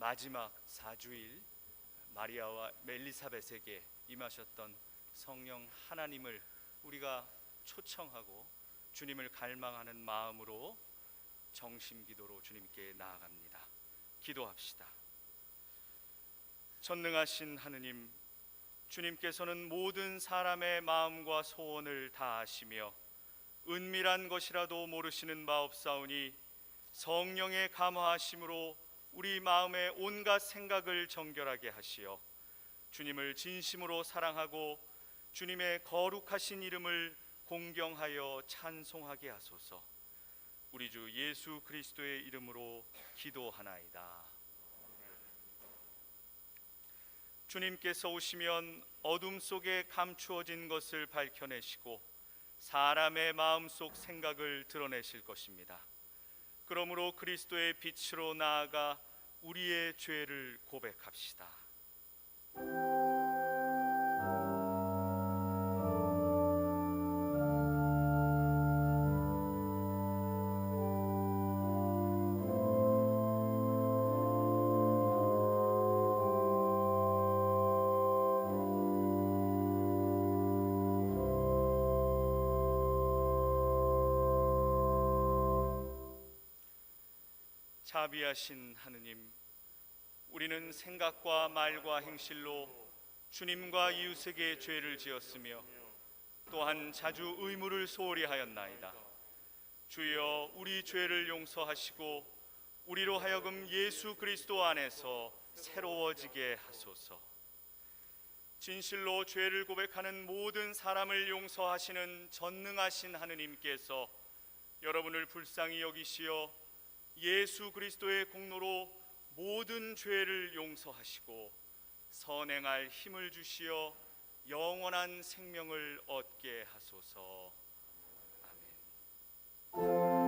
마지막 사주일 마리아와 엘리사벳에게 임하셨던 성령 하나님을 우리가 초청하고 주님을 갈망하는 마음으로 정심기도로 주님께 나아갑니다. 기도합시다. 전능하신 하느님, 주님께서는 모든 사람의 마음과 소원을 다 아시며 은밀한 것이라도 모르시는 바 없사오니 성령의 감화하심으로 우리 마음의 온갖 생각을 정결하게 하시어 주님을 진심으로 사랑하고 주님의 거룩하신 이름을 공경하여 찬송하게 하소서. 우리 주 예수 그리스도의 이름으로 기도하나이다. 주님께서 오시면 어둠 속에 감추어진 것을 밝혀내시고 사람의 마음속 생각을 드러내실 것입니다. 그러므로 그리스도의 빛으로 나아가 우리의 죄를 고백합시다. 자비하신 하느님, 우리는 생각과 말과 행실로 주님과 이웃에게 죄를 지었으며 또한 자주 의무를 소홀히 하였나이다. 주여, 우리 죄를 용서하시고 우리로 하여금 예수 그리스도 안에서 새로워지게 하소서. 진실로 죄를 고백하는 모든 사람을 용서하시는 전능하신 하느님께서 여러분을 불쌍히 여기시어 예수 그리스도의 공로로 모든 죄를 용서하시고 선행할 힘을 주시어 영원한 생명을 얻게 하소서. 아멘.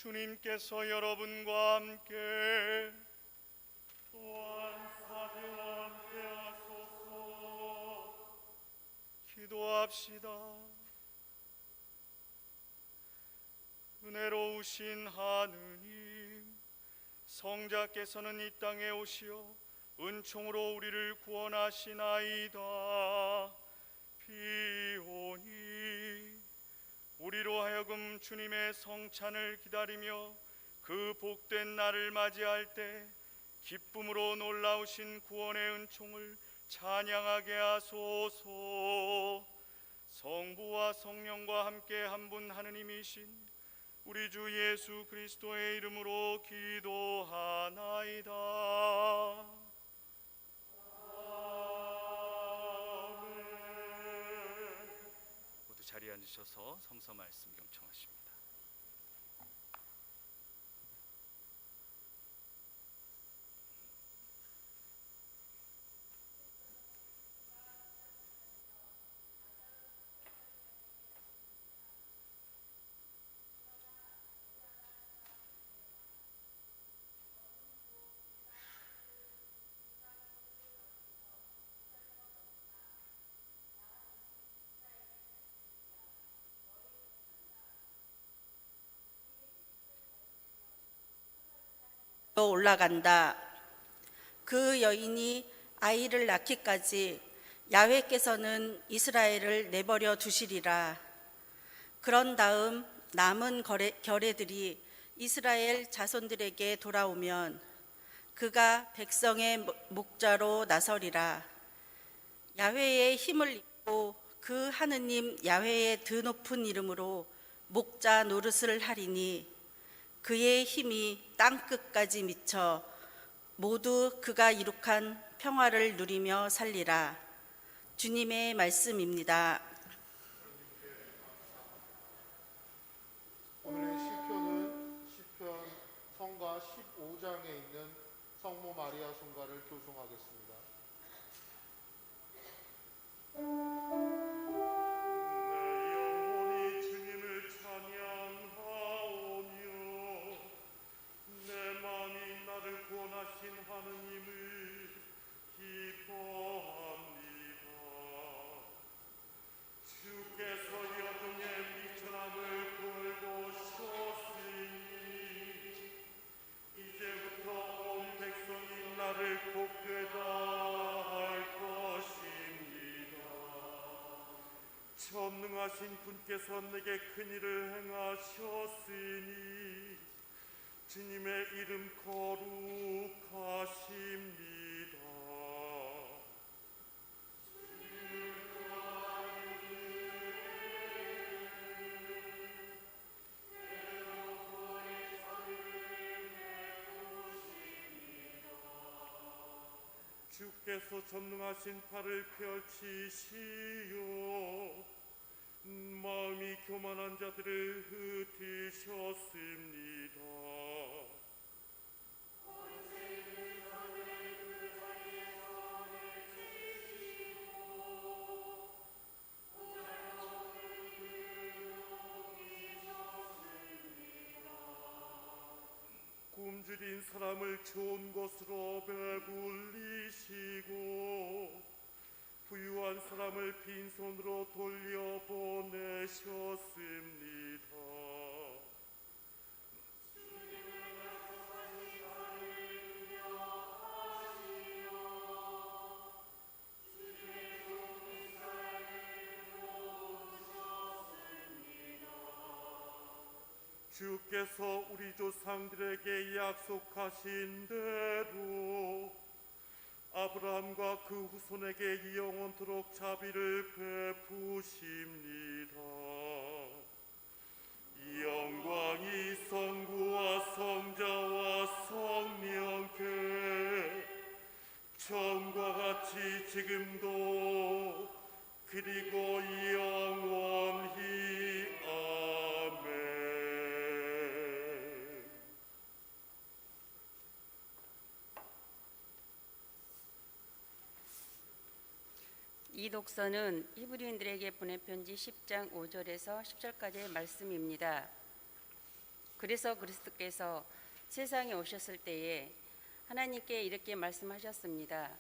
주님께서 여러분과 함께 또한 사제와 함께 하소서. 기도합시다. 은혜로우신 하느님, 성자께서는 이 땅에 오시어 은총으로 우리를 구원하시나이다. 비오니 우리로 하여금 주님의 성찬을 기다리며 그 복된 날을 맞이할 때 기쁨으로 놀라우신 구원의 은총을 찬양하게 하소서. 성부와 성령과 함께 한 분 하느님이신 우리 주 예수 그리스도의 이름으로 기도하나이다. 모두 자리에 앉으셔서 성서 말씀 경청하십니다. 올라간다. 그 여인이 아이를 낳기까지 야훼께서는 이스라엘을 내버려 두시리라. 그런 다음 남은 결례들이 이스라엘 자손들에게 돌아오면 그가 백성의 목자로 나서리라. 야훼의 힘을 입고 그 하느님 야훼의 드높은 이름으로 목자 노릇을 하리니 그의 힘이 땅끝까지 미쳐 모두 그가 이룩한 평화를 누리며 살리라. 주님의 말씀입니다. 오늘의 시편은 시편 성가 15장에 있는 성모 마리아 순가를 교송하겠습니다. 영혼이 주님을 찬양하오며 내 마음이 나를 구원하신 하느님을 기뻐합니다. 주께서 여종의 미천함을 돌보셨으니 이제부터 온 백성이 나를 복되다 할 것입니다. 전능하신 분께서 내게 큰일을 행하셨으니 주님의 이름 거룩하십니다. 주께서 전능하신 팔을 펼치시오 마음이 교만한 자들을 흩으셨습니다. 굶주린 사람을 좋은 것으로 배불리시고 부유한 사람을 빈손으로 돌려보내셨습니다. 주께서 우리 조상들에게 약속하신 대로 아브라함과 그 후손에게 영원토록 자비를 베푸십니다. 이 영광이 성부와 성자와 성령께 처음과 같이 지금도 그리고 영원히 아멘. 이 독서는 히브리인들에게 보낸 편지 10장 5절에서 10절까지의 말씀입니다. 그래서 그리스도께서 세상에 오셨을 때에 하나님께 이렇게 말씀하셨습니다.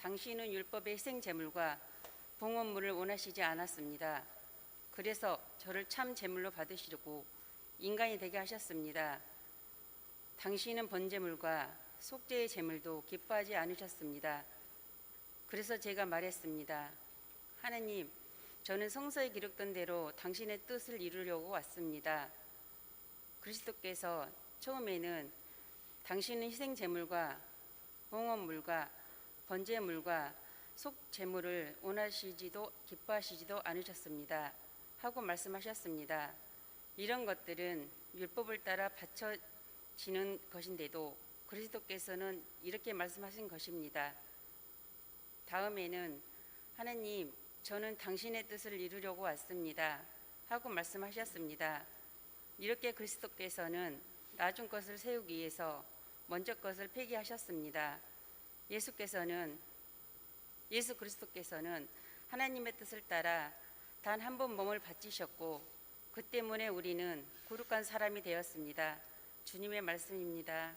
당신은 율법의 희생제물과 봉헌물을 원하시지 않았습니다. 그래서 저를 참 제물로 받으시려고 인간이 되게 하셨습니다. 당신은 번제물과 속죄의 제물도 기뻐하지 않으셨습니다. 그래서 제가 말했습니다. 하나님, 저는 성서에 기록된 대로 당신의 뜻을 이루려고 왔습니다. 그리스도께서 처음에는 당신은 희생 제물과 봉헌물과 번제물과 속 제물을 원하시지도 기뻐하시지도 않으셨습니다. 하고 말씀하셨습니다. 이런 것들은 율법을 따라 바쳐지는 것인데도 그리스도께서는 이렇게 말씀하신 것입니다. 다음에는 하나님, 저는 당신의 뜻을 이루려고 왔습니다. 하고 말씀하셨습니다. 이렇게 그리스도께서는 나중 것을 세우기 위해서 먼저 것을 폐기하셨습니다. 예수 그리스도께서는 하나님의 뜻을 따라 단 한 번 몸을 바치셨고 그 때문에 우리는 거룩한 사람이 되었습니다. 주님의 말씀입니다.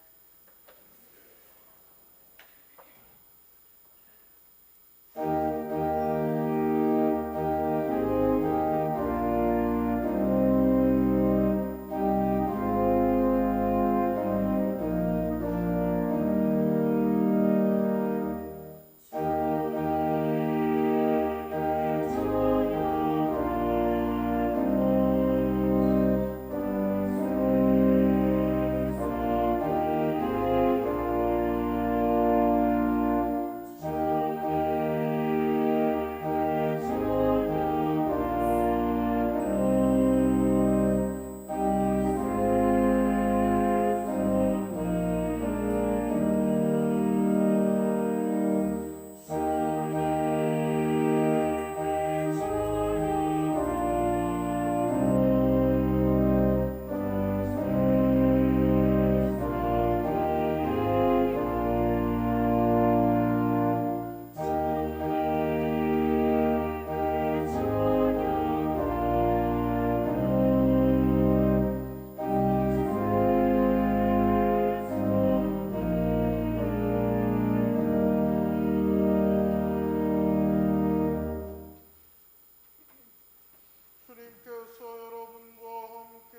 주님께서 여러분과 함께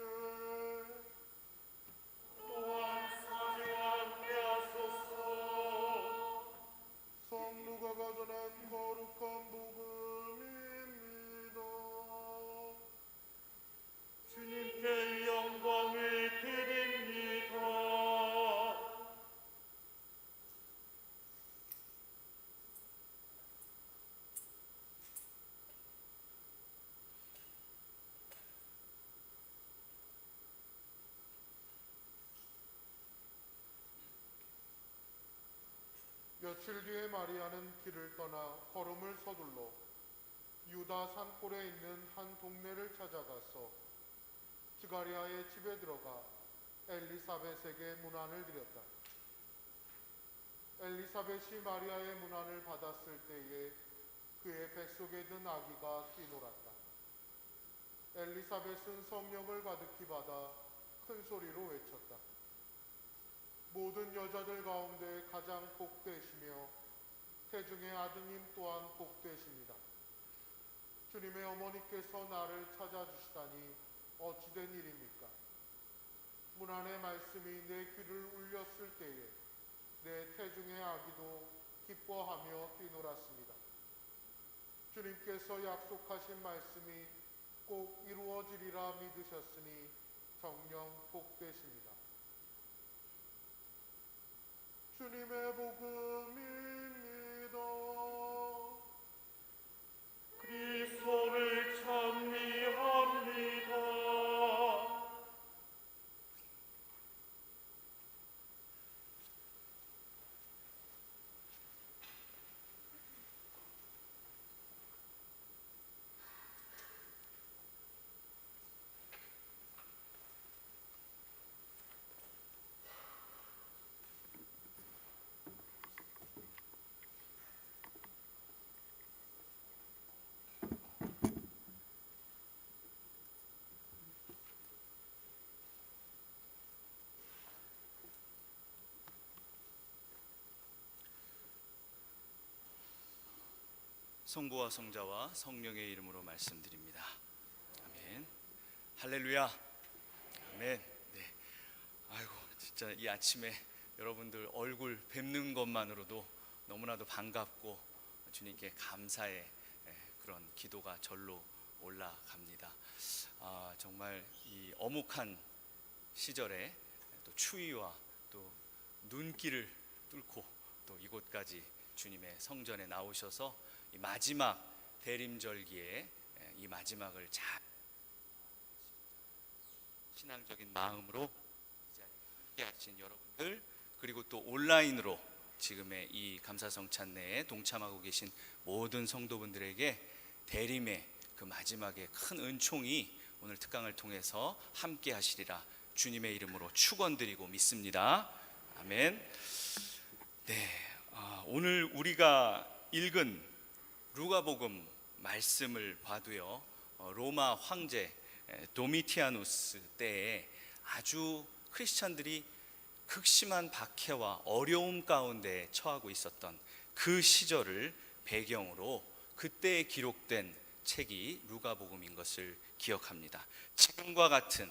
또한 사제와 함께하소서. 성루가가 전한 거룩한 복음입니다. 주님께 영광을 드립니다. 며칠 뒤에 마리아는 길을 떠나 걸음을 서둘러 유다 산골에 있는 한 동네를 찾아가서 스가랴의 집에 들어가 엘리사벳에게 문안을 드렸다. 엘리사벳이 마리아의 문안을 받았을 때에 그의 뱃속에 든 아기가 뛰놀았다. 엘리사벳은 성령을 가득히 받아 큰 소리로 외쳤다. 모든 여자들 가운데 가장 복되시며 태중의 아드님 또한 복되십니다. 주님의 어머니께서 나를 찾아주시다니 어찌된 일입니까? 문안의 말씀이 내 귀를 울렸을 때에 내 태중의 아기도 기뻐하며 뛰놀았습니다. 주님께서 약속하신 말씀이 꼭 이루어지리라 믿으셨으니 정녕 복되십니다. 주님의 복음입니다. 그리스도를 찬미합니다. 성부와 성자와 성령의 이름으로 말씀드립니다. 아멘. 할렐루야. 아멘. 네. 아이고, 진짜 이 아침에 여러분들 얼굴 뵙는 것만으로도 너무나도 반갑고 주님께 감사의 그런 기도가 절로 올라갑니다. 정말 이 어묵한 시절에 또 추위와 또 눈길을 뚫고 또 이곳까지 주님의 성전에 나오셔서 이 마지막 대림절기에 이 마지막을 잘 신앙적인 마음으로 이 자리에 함께 하신 여러분들, 그리고 또 온라인으로 지금의 이 감사성 찬내에 동참하고 계신 모든 성도분들에게 대림의 그 마지막에 큰 은총이 오늘 특강을 통해서 함께 하시리라 주님의 이름으로 축원드리고 믿습니다. 아멘. 네, 오늘 우리가 읽은 루가복음 말씀을 봐도요, 로마 황제 도미티아누스 때에 아주 크리스찬들이 극심한 박해와 어려움 가운데 처하고 있었던 그 시절을 배경으로 그때에 기록된 책이 루가복음인 것을 기억합니다. 지금과 같은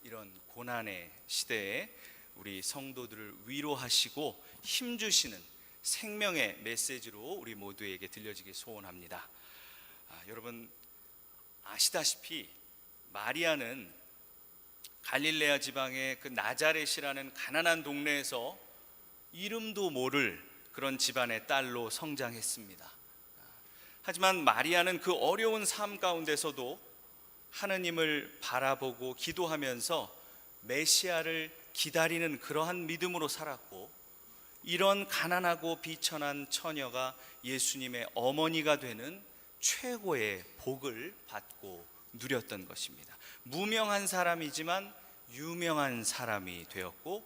이런 고난의 시대에 우리 성도들을 위로하시고 힘주시는 생명의 메시지로 우리 모두에게 들려지길 소원합니다. 여러분 아시다시피 마리아는 갈릴레아 지방의 그 나자렛이라는 가난한 동네에서 이름도 모를 그런 집안의 딸로 성장했습니다. 하지만 마리아는 그 어려운 삶 가운데서도 하느님을 바라보고 기도하면서 메시아를 기다리는 그러한 믿음으로 살았고, 이런 가난하고 비천한 처녀가 예수님의 어머니가 되는 최고의 복을 받고 누렸던 것입니다. 무명한 사람이지만 유명한 사람이 되었고,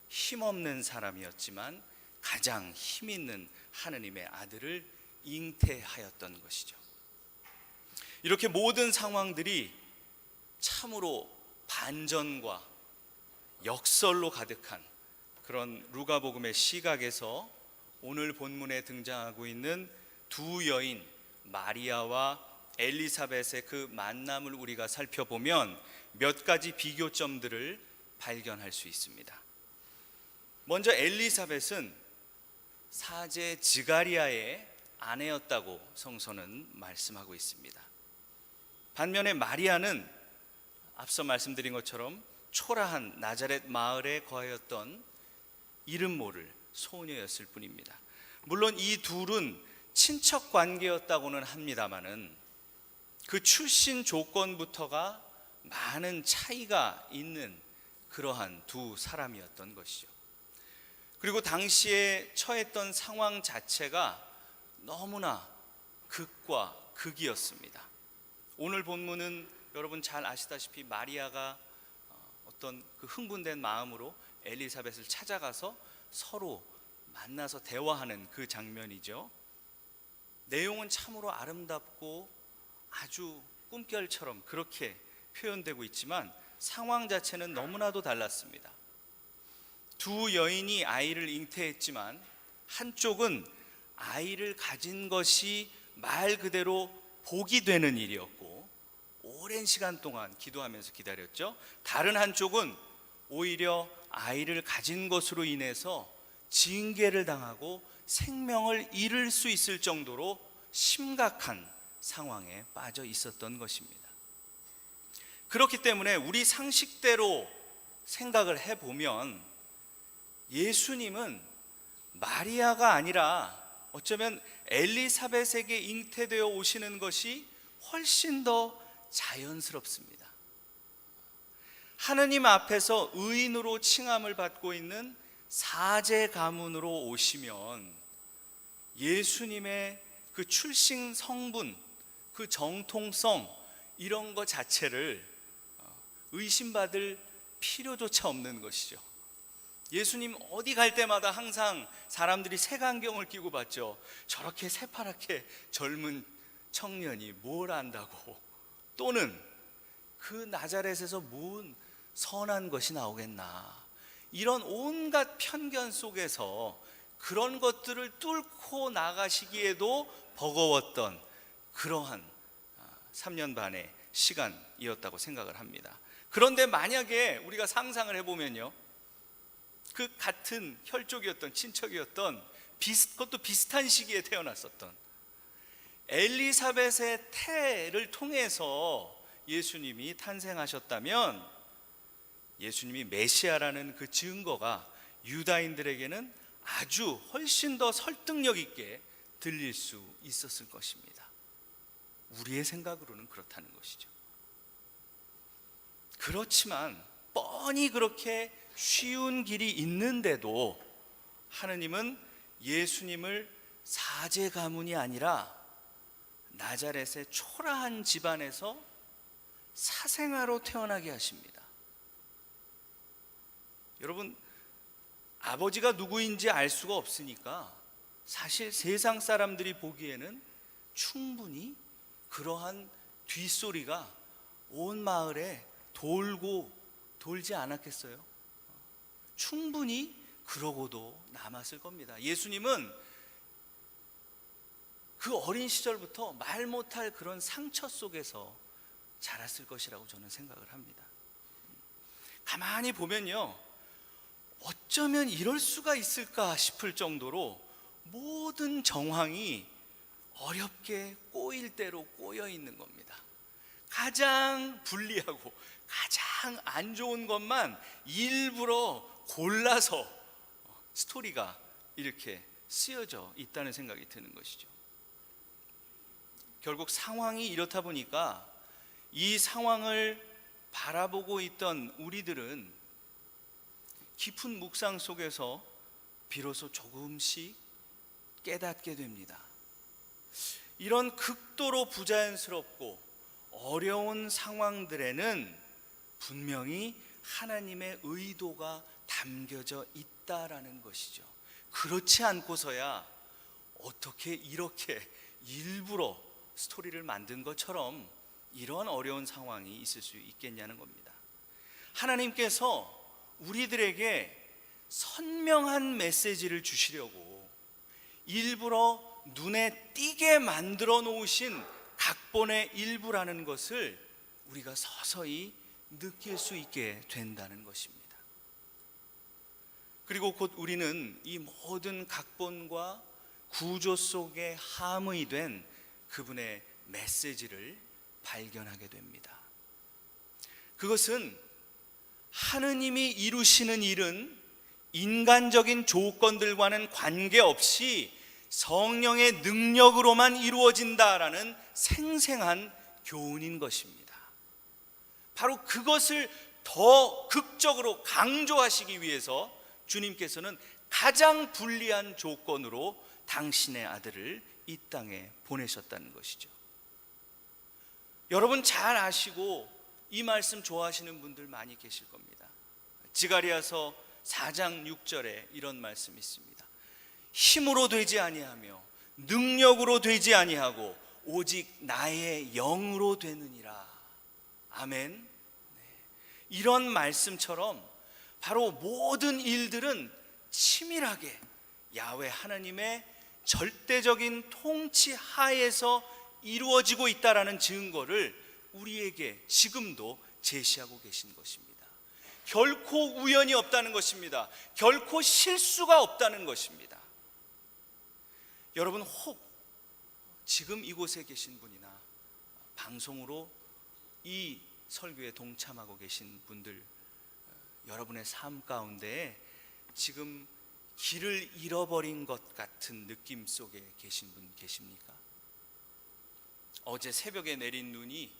힘없는 사람이었지만 가장 힘 있는 하느님의 아들을 잉태하였던 것이죠. 이렇게 모든 상황들이 참으로 반전과 역설로 가득한 그런 루가복음의 시각에서 오늘 본문에 등장하고 있는 두 여인 마리아와 엘리사벳의 그 만남을 우리가 살펴보면 몇 가지 비교점들을 발견할 수 있습니다. 먼저 엘리사벳은 사제 지가리아의 아내였다고 성서는 말씀하고 있습니다. 반면에 마리아는 앞서 말씀드린 것처럼 초라한 나자렛 마을에 거하였던 이름 모를 소녀였을 뿐입니다. 물론 이 둘은 친척 관계였다고는 합니다마는 그 출신 조건부터가 많은 차이가 있는 그러한 두 사람이었던 것이죠. 그리고 당시에 처했던 상황 자체가 너무나 극과 극이었습니다. 오늘 본문은 여러분 잘 아시다시피 마리아가 어떤 그 흥분된 마음으로 엘리사벳을 찾아가서 서로 만나서 대화하는 그 장면이죠. 내용은 참으로 아름답고 아주 꿈결처럼 그렇게 표현되고 있지만 상황 자체는 너무나도 달랐습니다. 두 여인이 아이를 잉태했지만 한쪽은 아이를 가진 것이 말 그대로 복이 되는 일이었고 오랜 시간 동안 기도하면서 기다렸죠. 다른 한쪽은 오히려 아이를 가진 것으로 인해서 징계를 당하고 생명을 잃을 수 있을 정도로 심각한 상황에 빠져 있었던 것입니다. 그렇기 때문에 우리 상식대로 생각을 해보면 예수님은 마리아가 아니라 어쩌면 엘리사벳에게 잉태되어 오시는 것이 훨씬 더 자연스럽습니다. 하느님 앞에서 의인으로 칭함을 받고 있는 사제 가문으로 오시면 예수님의 그 출생 성분, 그 정통성 이런 것 자체를 의심받을 필요조차 없는 것이죠. 예수님 어디 갈 때마다 항상 사람들이 색안경을 끼고 봤죠. 저렇게 새파랗게 젊은 청년이 뭘 안다고, 또는 그 나자렛에서 무슨 선한 것이 나오겠나, 이런 온갖 편견 속에서 그런 것들을 뚫고 나가시기에도 버거웠던 그러한 3년 반의 시간이었다고 생각을 합니다. 그런데 만약에 우리가 상상을 해보면요, 그 같은 혈족이었던 친척이었던 그것도 비슷한 시기에 태어났었던 엘리사벳의 태를 통해서 예수님이 탄생하셨다면 예수님이 메시아라는 그 증거가 유다인들에게는 아주 훨씬 더 설득력 있게 들릴 수 있었을 것입니다. 우리의 생각으로는 그렇다는 것이죠. 그렇지만 뻔히 그렇게 쉬운 길이 있는데도 하느님은 예수님을 사제 가문이 아니라 나자렛의 초라한 집안에서 사생아로 태어나게 하십니다. 여러분, 아버지가 누구인지 알 수가 없으니까 사실 세상 사람들이 보기에는 충분히 그러한 뒷소리가 온 마을에 돌지 않았겠어요? 충분히 그러고도 남았을 겁니다. 예수님은 그 어린 시절부터 말 못할 그런 상처 속에서 자랐을 것이라고 저는 생각을 합니다. 가만히 보면요, 어쩌면 이럴 수가 있을까 싶을 정도로 모든 정황이 어렵게 꼬일 대로 꼬여 있는 겁니다. 가장 불리하고 가장 안 좋은 것만 일부러 골라서 스토리가 이렇게 쓰여져 있다는 생각이 드는 것이죠. 결국 상황이 이렇다 보니까 이 상황을 바라보고 있던 우리들은 깊은 묵상 속에서 비로소 조금씩 깨닫게 됩니다. 이런 극도로 부자연스럽고 어려운 상황들에는 분명히 하나님의 의도가 담겨져 있다라는 것이죠. 그렇지 않고서야 어떻게 이렇게 일부러 스토리를 만든 것처럼 이런 어려운 상황이 있을 수 있겠냐는 겁니다. 하나님께서 우리들에게 선명한 메시지를 주시려고 일부러 눈에 띄게 만들어 놓으신 각본의 일부라는 것을 우리가 서서히 느낄 수 있게 된다는 것입니다. 그리고 곧 우리는 이 모든 각본과 구조 속에 함의된 그분의 메시지를 발견하게 됩니다. 그것은 하느님이 이루시는 일은 인간적인 조건들과는 관계없이 성령의 능력으로만 이루어진다라는 생생한 교훈인 것입니다. 바로 그것을 더 극적으로 강조하시기 위해서 주님께서는 가장 불리한 조건으로 당신의 아들을 이 땅에 보내셨다는 것이죠. 여러분 잘 아시고 이 말씀 좋아하시는 분들 많이 계실 겁니다. 지가리야서 4장 6절에 이런 말씀이 있습니다. 힘으로 되지 아니하며 능력으로 되지 아니하고 오직 나의 영으로 되느니라. 아멘. 네. 이런 말씀처럼 바로 모든 일들은 치밀하게 야훼 하나님의 절대적인 통치 하에서 이루어지고 있다라는 증거를 우리에게 지금도 제시하고 계신 것입니다. 결코 우연이 없다는 것입니다. 결코 실수가 없다는 것입니다. 여러분, 혹 지금 이곳에 계신 분이나 방송으로 이 설교에 동참하고 계신 분들, 여러분의 삶 가운데 지금 길을 잃어버린 것 같은 느낌 속에 계신 분 계십니까? 어제 새벽에 내린 눈이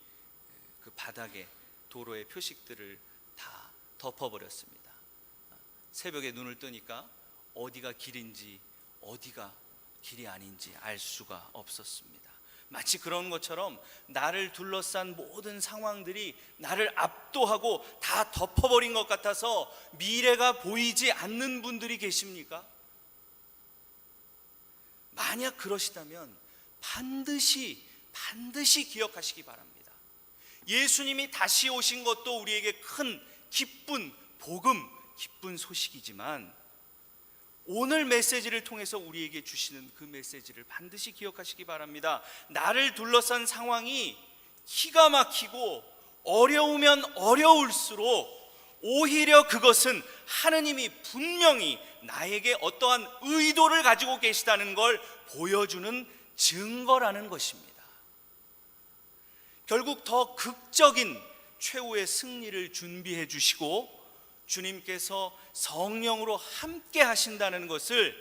그 바닥에 도로의 표식들을 다 덮어버렸습니다. 새벽에 눈을 뜨니까 어디가 길인지 어디가 길이 아닌지 알 수가 없었습니다. 마치 그런 것처럼 나를 둘러싼 모든 상황들이 나를 압도하고 다 덮어버린 것 같아서 미래가 보이지 않는 분들이 계십니까? 만약 그러시다면 반드시 기억하시기 바랍니다. 예수님이 다시 오신 것도 우리에게 큰 기쁜 복음, 기쁜 소식이지만 오늘 메시지를 통해서 우리에게 주시는 그 메시지를 반드시 기억하시기 바랍니다. 나를 둘러싼 상황이 기가 막히고 어려우면 어려울수록 오히려 그것은 하느님이 분명히 나에게 어떠한 의도를 가지고 계시다는 걸 보여주는 증거라는 것입니다. 결국 더 극적인 최후의 승리를 준비해 주시고 주님께서 성령으로 함께 하신다는 것을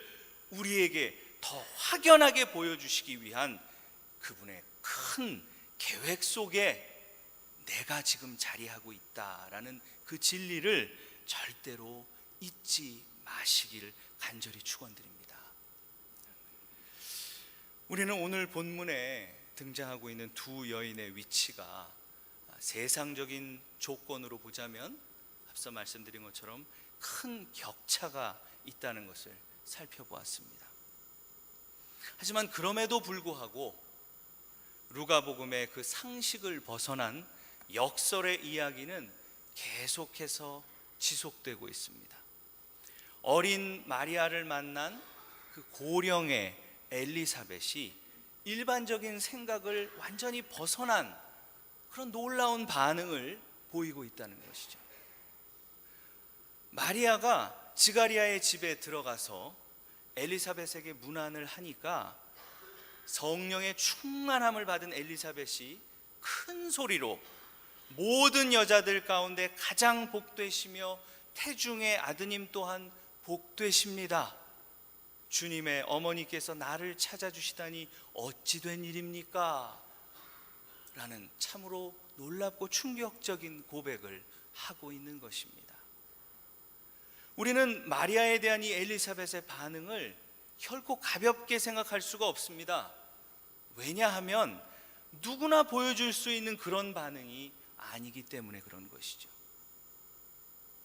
우리에게 더 확연하게 보여주시기 위한 그분의 큰 계획 속에 내가 지금 자리하고 있다라는 그 진리를 절대로 잊지 마시길 간절히 축원드립니다. 우리는 오늘 본문에 등장하고 있는 두 여인의 위치가 세상적인 조건으로 보자면 앞서 말씀드린 것처럼 큰 격차가 있다는 것을 살펴보았습니다. 하지만 그럼에도 불구하고 루가복음의 그 상식을 벗어난 역설의 이야기는 계속해서 지속되고 있습니다. 어린 마리아를 만난 그 고령의 엘리사벳이 일반적인 생각을 완전히 벗어난 그런 놀라운 반응을 보이고 있다는 것이죠. 마리아가 지가리아의 집에 들어가서 엘리사벳에게 문안을 하니까 성령의 충만함을 받은 엘리사벳이 큰 소리로 모든 여자들 가운데 가장 복되시며 태중의 아드님 또한 복되십니다. 주님의 어머니께서 나를 찾아주시다니 어찌 된 일입니까? 라는 참으로 놀랍고 충격적인 고백을 하고 있는 것입니다. 우리는 마리아에 대한 이 엘리사벳의 반응을 결코 가볍게 생각할 수가 없습니다. 왜냐하면 누구나 보여줄 수 있는 그런 반응이 아니기 때문에 그런 것이죠.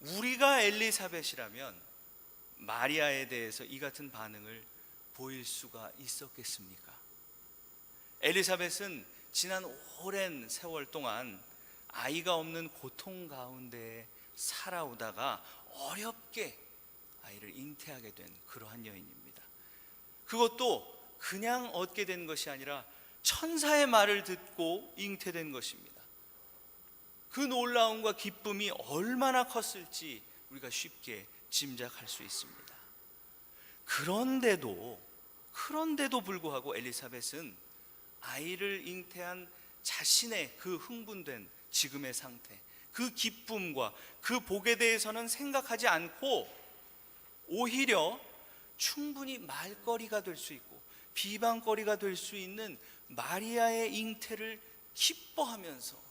우리가 엘리사벳이라면 마리아에 대해서 이 같은 반응을 보일 수가 있었겠습니까? 엘리사벳은 지난 오랜 세월 동안 아이가 없는 고통 가운데 살아오다가 어렵게 아이를 잉태하게 된 그러한 여인입니다. 그것도 그냥 얻게 된 것이 아니라 천사의 말을 듣고 잉태된 것입니다. 그 놀라움과 기쁨이 얼마나 컸을지 우리가 쉽게 짐작할 수 있습니다. 그런데도 불구하고 엘리사벳은 아이를 잉태한 자신의 그 흥분된 지금의 상태, 그 기쁨과 그 복에 대해서는 생각하지 않고 오히려 충분히 말거리가 될 수 있고 비방거리가 될 수 있는 마리아의 잉태를 기뻐하면서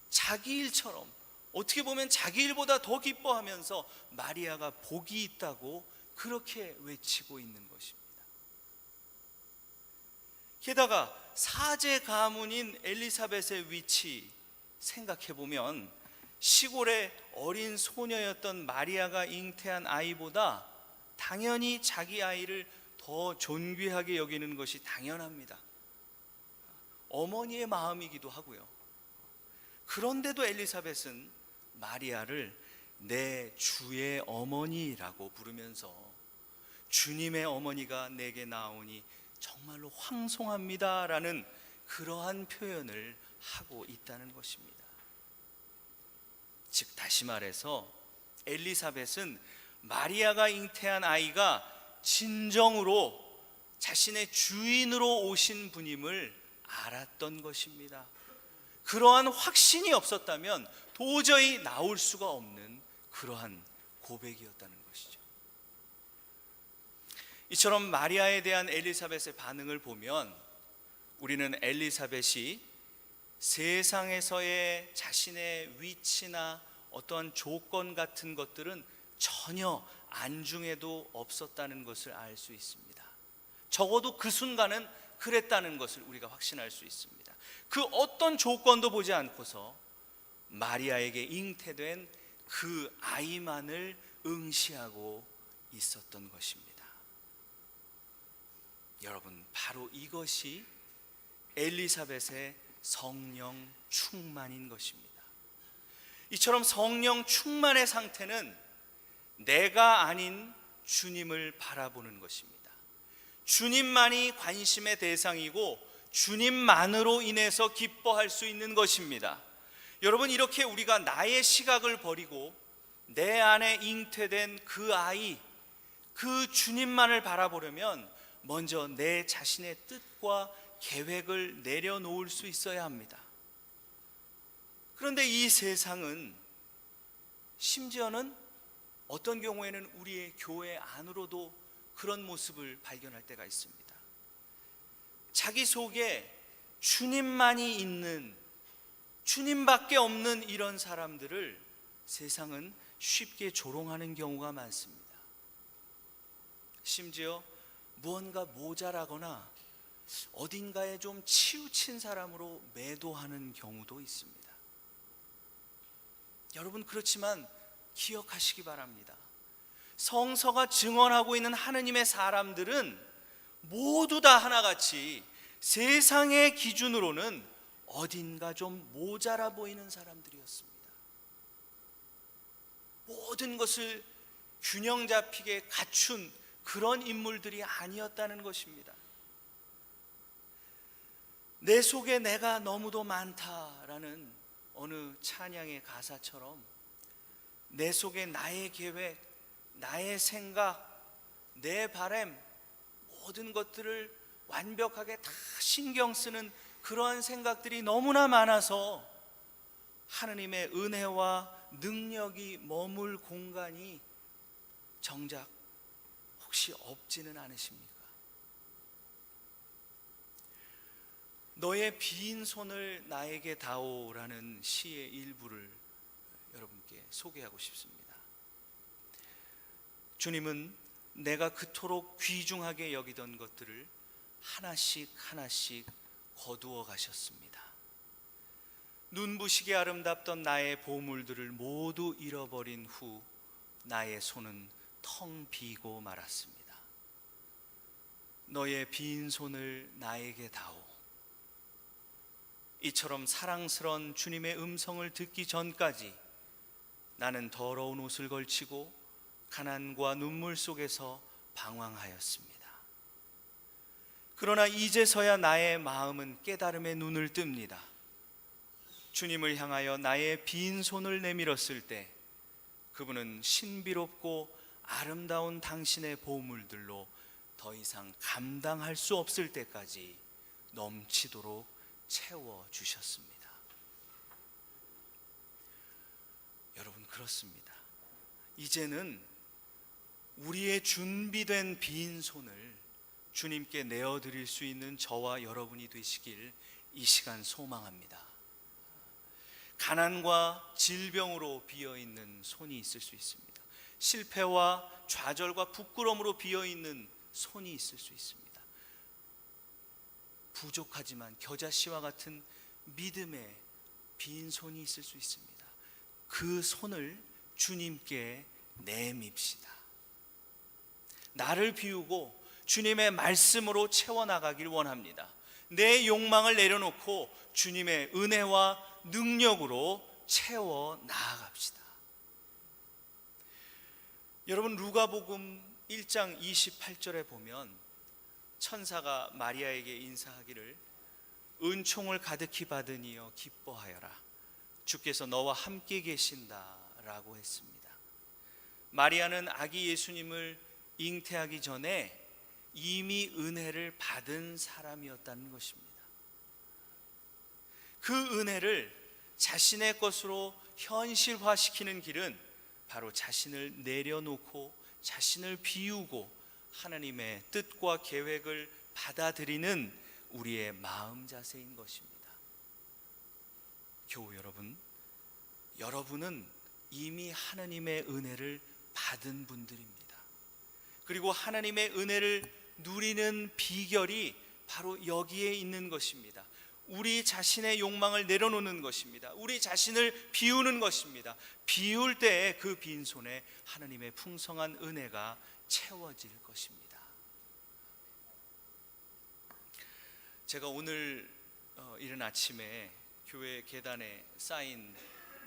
자기 일처럼, 어떻게 보면 자기 일보다 더 기뻐하면서 마리아가 복이 있다고 그렇게 외치고 있는 것입니다. 게다가 사제 가문인 엘리사벳의 위치 생각해보면 시골의 어린 소녀였던 마리아가 잉태한 아이보다 당연히 자기 아이를 더 존귀하게 여기는 것이 당연합니다. 어머니의 마음이기도 하고요. 그런데도 엘리사벳은 마리아를 내 주의 어머니라고 부르면서 주님의 어머니가 내게 나오니 정말로 황송합니다라는 그러한 표현을 하고 있다는 것입니다. 즉 다시 말해서 엘리사벳은 마리아가 잉태한 아이가 진정으로 자신의 주인으로 오신 분임을 알았던 것입니다. 그러한 확신이 없었다면 도저히 나올 수가 없는 그러한 고백이었다는 것이죠. 이처럼 마리아에 대한 엘리사벳의 반응을 보면 우리는 엘리사벳이 세상에서의 자신의 위치나 어떠한 조건 같은 것들은 전혀 안중에도 없었다는 것을 알 수 있습니다. 적어도 그 순간은 그랬다는 것을 우리가 확신할 수 있습니다. 그 어떤 조건도 보지 않고서 마리아에게 잉태된 그 아이만을 응시하고 있었던 것입니다. 여러분, 바로 이것이 엘리사벳의 성령 충만인 것입니다. 이처럼 성령 충만의 상태는 내가 아닌 주님을 바라보는 것입니다. 주님만이 관심의 대상이고 주님만으로 인해서 기뻐할 수 있는 것입니다. 여러분, 이렇게 우리가 나의 시각을 버리고 내 안에 잉태된 그 아이, 그 주님만을 바라보려면 먼저 내 자신의 뜻과 계획을 내려놓을 수 있어야 합니다. 그런데 이 세상은 심지어는 어떤 경우에는 우리의 교회 안으로도 그런 모습을 발견할 때가 있습니다. 자기 속에 주님만이 있는, 주님밖에 없는 이런 사람들을 세상은 쉽게 조롱하는 경우가 많습니다. 심지어 무언가 모자라거나 어딘가에 좀 치우친 사람으로 매도하는 경우도 있습니다. 여러분, 그렇지만 기억하시기 바랍니다. 성서가 증언하고 있는 하느님의 사람들은 모두 다 하나같이 세상의 기준으로는 어딘가 좀 모자라 보이는 사람들이었습니다. 모든 것을 균형 잡히게 갖춘 그런 인물들이 아니었다는 것입니다. 내 속에 내가 너무도 많다라는 어느 찬양의 가사처럼 내 속에 나의 계획, 나의 생각, 내 바람, 모든 것들을 완벽하게 다 신경 쓰는 그러한 생각들이 너무나 많아서 하느님의 은혜와 능력이 머물 공간이 정작 혹시 없지는 않으십니까? 너의 빈 손을 나에게 다오라는 시의 일부를 여러분께 소개하고 싶습니다. 주님은 내가 그토록 귀중하게 여기던 것들을 하나씩 하나씩 거두어 가셨습니다. 눈부시게 아름답던 나의 보물들을 모두 잃어버린 후 나의 손은 텅 비고 말았습니다. 너의 빈 손을 나에게 다오. 이처럼 사랑스러운 주님의 음성을 듣기 전까지 나는 더러운 옷을 걸치고 가난과 눈물 속에서 방황하였습니다. 그러나 이제서야 나의 마음은 깨달음의 눈을 뜹니다. 주님을 향하여 나의 빈 손을 내밀었을 때 그분은 신비롭고 아름다운 당신의 보물들로 더 이상 감당할 수 없을 때까지 넘치도록 채워주셨습니다. 여러분, 그렇습니다. 이제는 우리의 준비된 빈 손을 주님께 내어드릴 수 있는 저와 여러분이 되시길 이 시간 소망합니다. 가난과 질병으로 비어있는 손이 있을 수 있습니다. 실패와 좌절과 부끄러움으로 비어있는 손이 있을 수 있습니다. 부족하지만 겨자씨와 같은 믿음의 빈 손이 있을 수 있습니다. 그 손을 주님께 내밉시다. 나를 비우고 주님의 말씀으로 채워나가길 원합니다. 내 욕망을 내려놓고 주님의 은혜와 능력으로 채워 나아갑시다. 여러분, 루가복음 1장 28절에 보면 천사가 마리아에게 인사하기를 은총을 가득히 받으니여 기뻐하여라, 주께서 너와 함께 계신다라고 했습니다. 마리아는 아기 예수님을 잉태하기 전에 이미 은혜를 받은 사람이었다는 것입니다. 그 은혜를 자신의 것으로 현실화시키는 길은 바로 자신을 내려놓고 자신을 비우고 하나님의 뜻과 계획을 받아들이는 우리의 마음 자세인 것입니다. 교우 여러분, 여러분은 이미 하나님의 은혜를 받은 분들입니다. 그리고 하나님의 은혜를 누리는 비결이 바로 여기에 있는 것입니다. 우리 자신의 욕망을 내려놓는 것입니다. 우리 자신을 비우는 것입니다. 비울 때에 그 빈손에 하나님의 풍성한 은혜가 채워질 것입니다. 제가 오늘 이른 아침에 교회 계단에 쌓인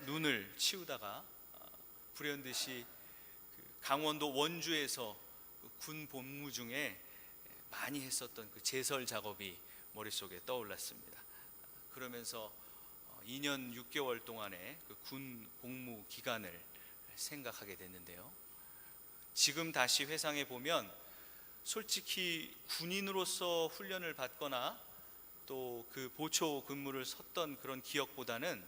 눈을 치우다가 불현듯이 강원도 원주에서 군 복무 중에 많이 했었던 그 제설 작업이 머릿속에 떠올랐습니다. 그러면서 2년 6개월 동안의 그 군 복무 기간을 생각하게 됐는데요. 지금 다시 회상해 보면 솔직히 군인으로서 훈련을 받거나 또 그 보초 근무를 섰던 그런 기억보다는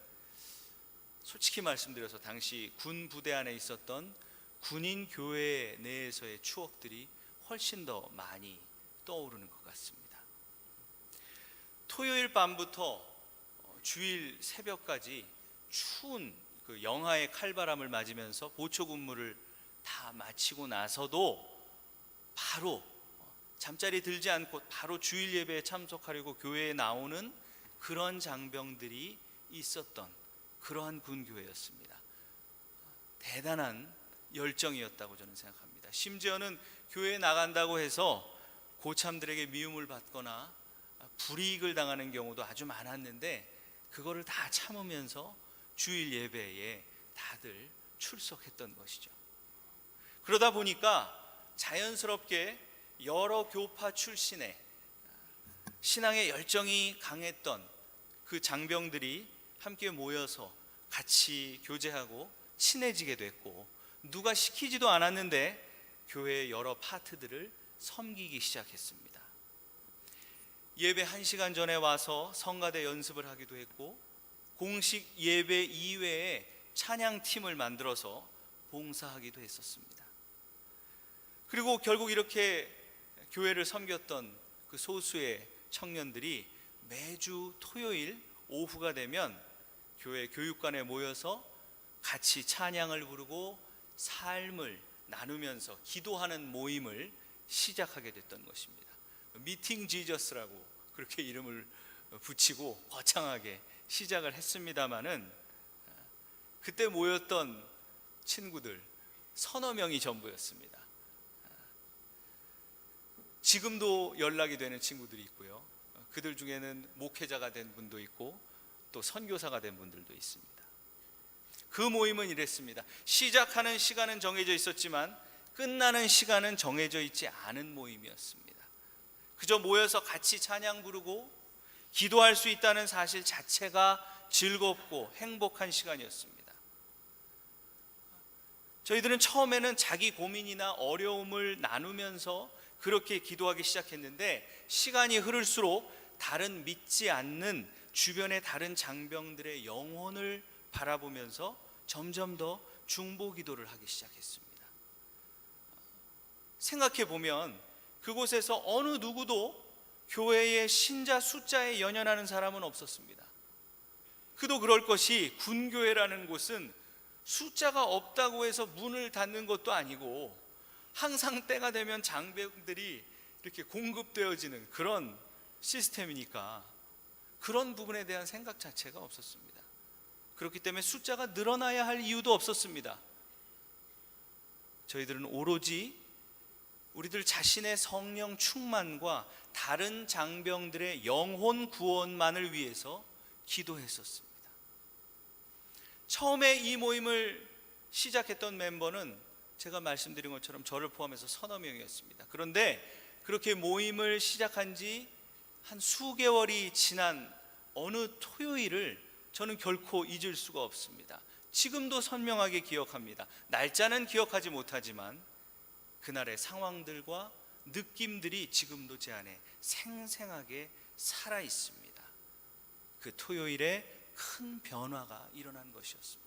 솔직히 말씀드려서 당시 군 부대 안에 있었던 군인 교회 내에서의 추억들이 훨씬 더 많이 떠오르는 것 같습니다. 토요일 밤부터 주일 새벽까지 추운 그 영하의 칼바람을 맞으면서 보초 근무를 다 마치고 나서도 바로 잠자리 들지 않고 바로 주일 예배에 참석하려고 교회에 나오는 그런 장병들이 있었던 그러한 군교회였습니다. 대단한 열정이었다고 저는 생각합니다. 심지어는 교회에 나간다고 해서 고참들에게 미움을 받거나 불이익을 당하는 경우도 아주 많았는데 그거를 다 참으면서 주일 예배에 다들 출석했던 것이죠. 그러다 보니까 자연스럽게 여러 교파 출신의 신앙의 열정이 강했던 그 장병들이 함께 모여서 같이 교제하고 친해지게 됐고, 누가 시키지도 않았는데 교회의 여러 파트들을 섬기기 시작했습니다. 예배 1시간 전에 와서 성가대 연습을 하기도 했고, 공식 예배 이외에 찬양팀을 만들어서 봉사하기도 했었습니다. 그리고 결국 이렇게 교회를 섬겼던 그 소수의 청년들이 매주 토요일 오후가 되면 교회 교육관에 모여서 같이 찬양을 부르고 삶을 나누면서 기도하는 모임을 시작하게 됐던 것입니다. 미팅 지저스라고 그렇게 이름을 붙이고 거창하게 시작을 했습니다마는, 그때 모였던 친구들 서너 명이 전부였습니다. 지금도 연락이 되는 친구들이 있고요. 그들 중에는 목회자가 된 분도 있고 또 선교사가 된 분들도 있습니다. 그 모임은 이랬습니다. 시작하는 시간은 정해져 있었지만 끝나는 시간은 정해져 있지 않은 모임이었습니다. 그저 모여서 같이 찬양 부르고 기도할 수 있다는 사실 자체가 즐겁고 행복한 시간이었습니다. 저희들은 처음에는 자기 고민이나 어려움을 나누면서 그렇게 기도하기 시작했는데, 시간이 흐를수록 다른 믿지 않는 주변의 다른 장병들의 영혼을 바라보면서 점점 더 중보 기도를 하기 시작했습니다. 생각해 보면 그곳에서 어느 누구도 교회의 신자 숫자에 연연하는 사람은 없었습니다. 그도 그럴 것이 군교회라는 곳은 숫자가 없다고 해서 문을 닫는 것도 아니고 항상 때가 되면 장병들이 이렇게 공급되어지는 그런 시스템이니까 그런 부분에 대한 생각 자체가 없었습니다. 그렇기 때문에 숫자가 늘어나야 할 이유도 없었습니다. 저희들은 오로지 우리들 자신의 성령 충만과 다른 장병들의 영혼 구원만을 위해서 기도했었습니다. 처음에 이 모임을 시작했던 멤버는 제가 말씀드린 것처럼 저를 포함해서 서너 명이었습니다. 그런데 그렇게 모임을 시작한 지 한 수개월이 지난 어느 토요일을 저는 결코 잊을 수가 없습니다. 지금도 선명하게 기억합니다. 날짜는 기억하지 못하지만 그날의 상황들과 느낌들이 지금도 제 안에 생생하게 살아 있습니다. 그 토요일에 큰 변화가 일어난 것이었습니다.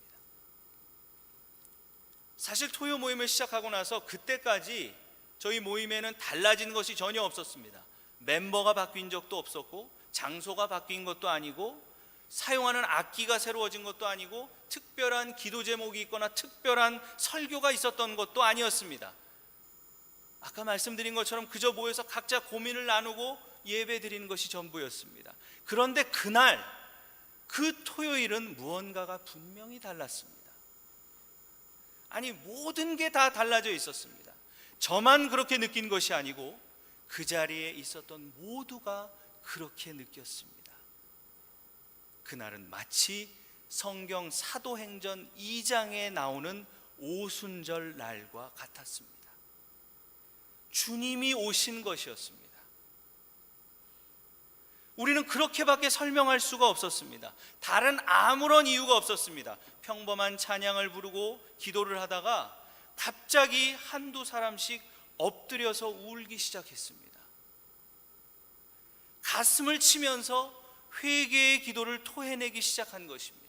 사실 토요 모임을 시작하고 나서 그때까지 저희 모임에는 달라진 것이 전혀 없었습니다. 멤버가 바뀐 적도 없었고, 장소가 바뀐 것도 아니고, 사용하는 악기가 새로워진 것도 아니고, 특별한 기도 제목이 있거나 특별한 설교가 있었던 것도 아니었습니다. 아까 말씀드린 것처럼 그저 모여서 각자 고민을 나누고 예배 드리는 것이 전부였습니다. 그런데 그날 그 토요일은 무언가가 분명히 달랐습니다. 아니, 모든 게 다 달라져 있었습니다. 저만 그렇게 느낀 것이 아니고 그 자리에 있었던 모두가 그렇게 느꼈습니다. 그날은 마치 성경 사도행전 2장에 나오는 오순절 날과 같았습니다. 주님이 오신 것이었습니다. 우리는 그렇게밖에 설명할 수가 없었습니다. 다른 아무런 이유가 없었습니다. 평범한 찬양을 부르고 기도를 하다가 갑자기 한두 사람씩 엎드려서 울기 시작했습니다. 가슴을 치면서 회개의 기도를 토해내기 시작한 것입니다.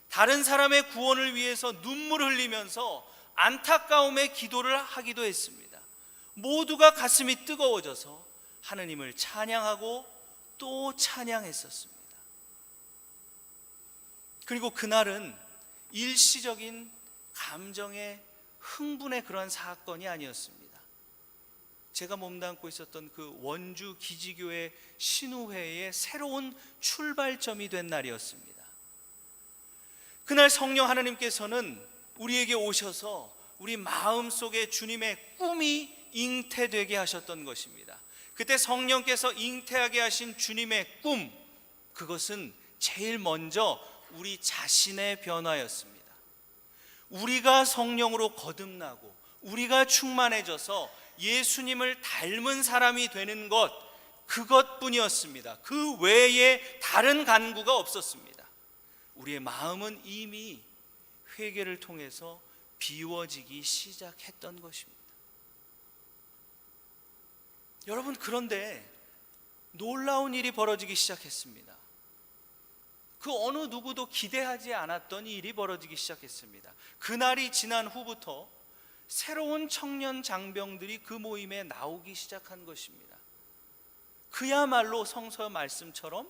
다른 사람의 구원을 위해서 눈물을 흘리면서 안타까움의 기도를 하기도 했습니다. 모두가 가슴이 뜨거워져서 하느님을 찬양하고 또 찬양했었습니다. 그리고 그날은 일시적인 감정의 흥분의 그런 사건이 아니었습니다. 제가 몸담고 있었던 그 원주 기지교회 신우회의 새로운 출발점이 된 날이었습니다. 그날 성령 하나님께서는 우리에게 오셔서 우리 마음속에 주님의 꿈이 잉태되게 하셨던 것입니다. 그때 성령께서 잉태하게 하신 주님의 꿈, 그것은 제일 먼저 우리 자신의 변화였습니다. 우리가 성령으로 거듭나고 우리가 충만해져서 예수님을 닮은 사람이 되는 것, 그것뿐이었습니다. 그 외에 다른 간구가 없었습니다. 우리의 마음은 이미 회개를 통해서 비워지기 시작했던 것입니다. 여러분, 그런데 놀라운 일이 벌어지기 시작했습니다. 그 어느 누구도 기대하지 않았던 일이 벌어지기 시작했습니다. 그날이 지난 후부터 새로운 청년 장병들이 그 모임에 나오기 시작한 것입니다. 그야말로 성서 말씀처럼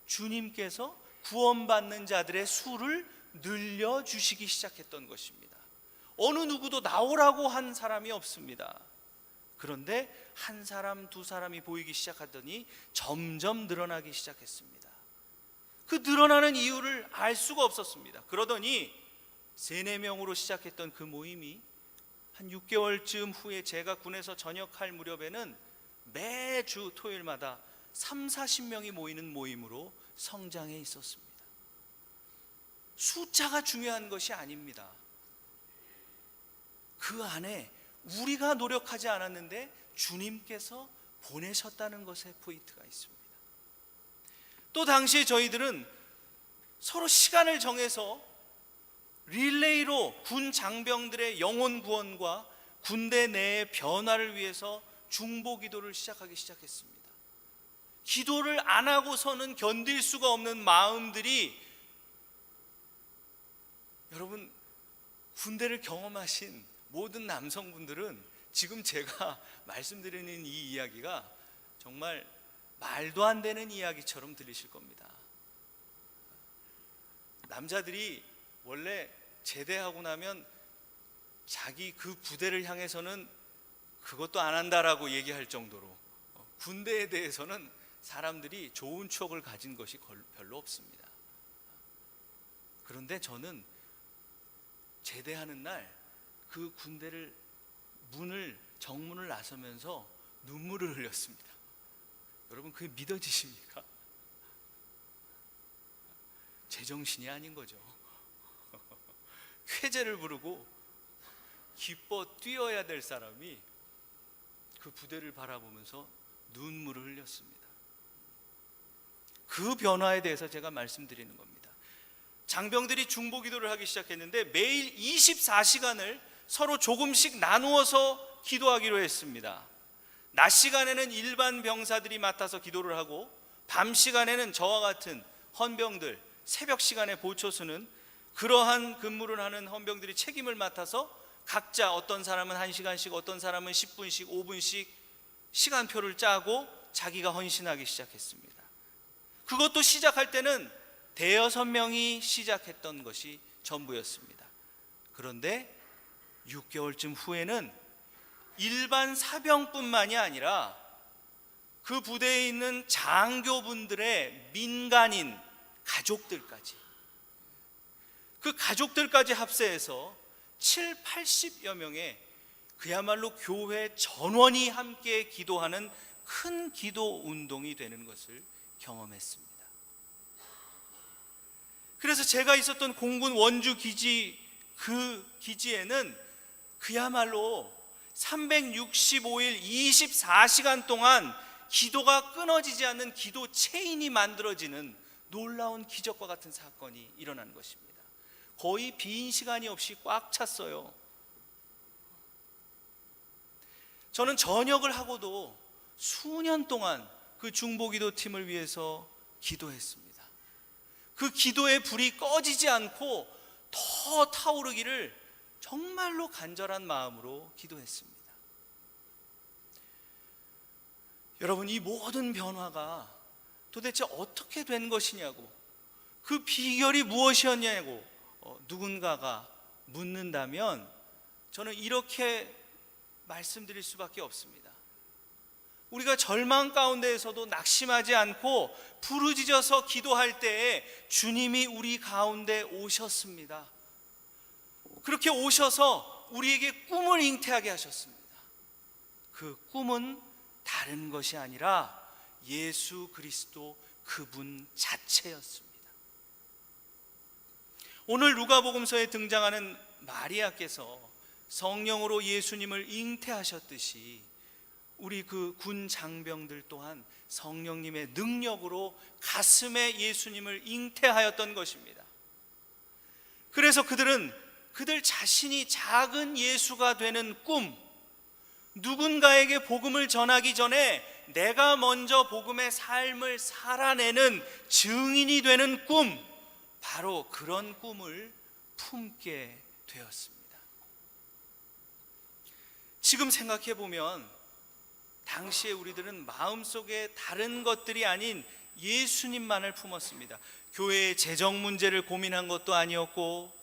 주님께서 구원받는 자들의 수를 늘려주시기 시작했던 것입니다. 어느 누구도 나오라고 한 사람이 없습니다. 그런데 한 사람, 두 사람이 보이기 시작하더니 점점 늘어나기 시작했습니다. 그 늘어나는 이유를 알 수가 없었습니다. 그러더니 3-4명으로 시작했던 그 모임이 한 6개월쯤 후에 제가 군에서 전역할 무렵에는 매주 토요일마다 30-40명이 모이는 모임으로 성장해 있었습니다. 숫자가 중요한 것이 아닙니다. 그 안에 우리가 노력하지 않았는데 주님께서 보내셨다는 것에 포인트가 있습니다. 또 당시에 저희들은 서로 시간을 정해서 릴레이로 군 장병들의 영혼 구원과 군대 내의 변화를 위해서 중보 기도를 시작했습니다. 기도를 안 하고서는 견딜 수가 없는 마음들이, 여러분, 군대를 경험하신 모든 남성분들은 지금 제가 말씀드리는 이 이야기가 정말 말도 안 되는 이야기처럼 들리실 겁니다. 남자들이 원래 제대하고 나면 자기 그 부대를 향해서는 그것도 안 한다라고 얘기할 정도로 군대에 대해서는 사람들이 좋은 추억을 가진 것이 별로 없습니다. 그런데 저는 제대하는 날 그 군대를 정문을 나서면서 눈물을 흘렸습니다. 여러분, 그게 믿어지십니까? 제정신이 아닌 거죠. 쾌제를 부르고 기뻐 뛰어야 될 사람이 그 부대를 바라보면서 눈물을 흘렸습니다. 그 변화에 대해서 제가 말씀드리는 겁니다. 장병들이 중보 기도를 하기 시작했는데 매일 24시간을 서로 조금씩 나누어서 기도하기로 했습니다. 낮 시간에는 일반 병사들이 맡아서 기도를 하고, 밤 시간에는 저와 같은 헌병들, 새벽 시간에 보초수는 그러한 근무를 하는 헌병들이 책임을 맡아서 각자 어떤 사람은 1시간씩, 어떤 사람은 10분씩, 5분씩 시간표를 짜고 자기가 헌신하기 시작했습니다. 그것도 시작할 때는 5-6명이 시작했던 것이 전부였습니다. 그런데 6개월쯤 후에는 일반 사병뿐만이 아니라 그 부대에 있는 장교분들의 민간인 가족들까지, 그 가족들까지 합세해서 70-80여 명의 그야말로 교회 전원이 함께 기도하는 큰 기도 운동이 되는 것을 경험했습니다. 그래서 제가 있었던 공군 원주 기지, 그 기지에는 그야말로 365일 24시간 동안 기도가 끊어지지 않는 기도 체인이 만들어지는 놀라운 기적과 같은 사건이 일어난 것입니다. 거의 빈 시간이 없이 꽉 찼어요. 저는 전역을 하고도 수년 동안 그 중보기도 팀을 위해서 기도했습니다. 그 기도의 불이 꺼지지 않고 더 타오르기를 정말로 간절한 마음으로 기도했습니다. 여러분, 이 모든 변화가 도대체 어떻게 된 것이냐고, 그 비결이 무엇이었냐고 누군가가 묻는다면 저는 이렇게 말씀드릴 수밖에 없습니다. 우리가 절망 가운데에서도 낙심하지 않고 부르짖어서 기도할 때에 주님이 우리 가운데 오셨습니다. 그렇게 오셔서 우리에게 꿈을 잉태하게 하셨습니다. 그 꿈은 다른 것이 아니라 예수 그리스도 그분 자체였습니다. 오늘 누가복음서에 등장하는 마리아께서 성령으로 예수님을 잉태하셨듯이 우리 그 군 장병들 또한 성령님의 능력으로 가슴에 예수님을 잉태하였던 것입니다. 그래서 그들은 그들 자신이 작은 예수가 되는 꿈, 누군가에게 복음을 전하기 전에 내가 먼저 복음의 삶을 살아내는 증인이 되는 꿈, 바로 그런 꿈을 품게 되었습니다. 지금 생각해 보면 당시에 우리들은 마음속에 다른 것들이 아닌 예수님만을 품었습니다. 교회의 재정 문제를 고민한 것도 아니었고,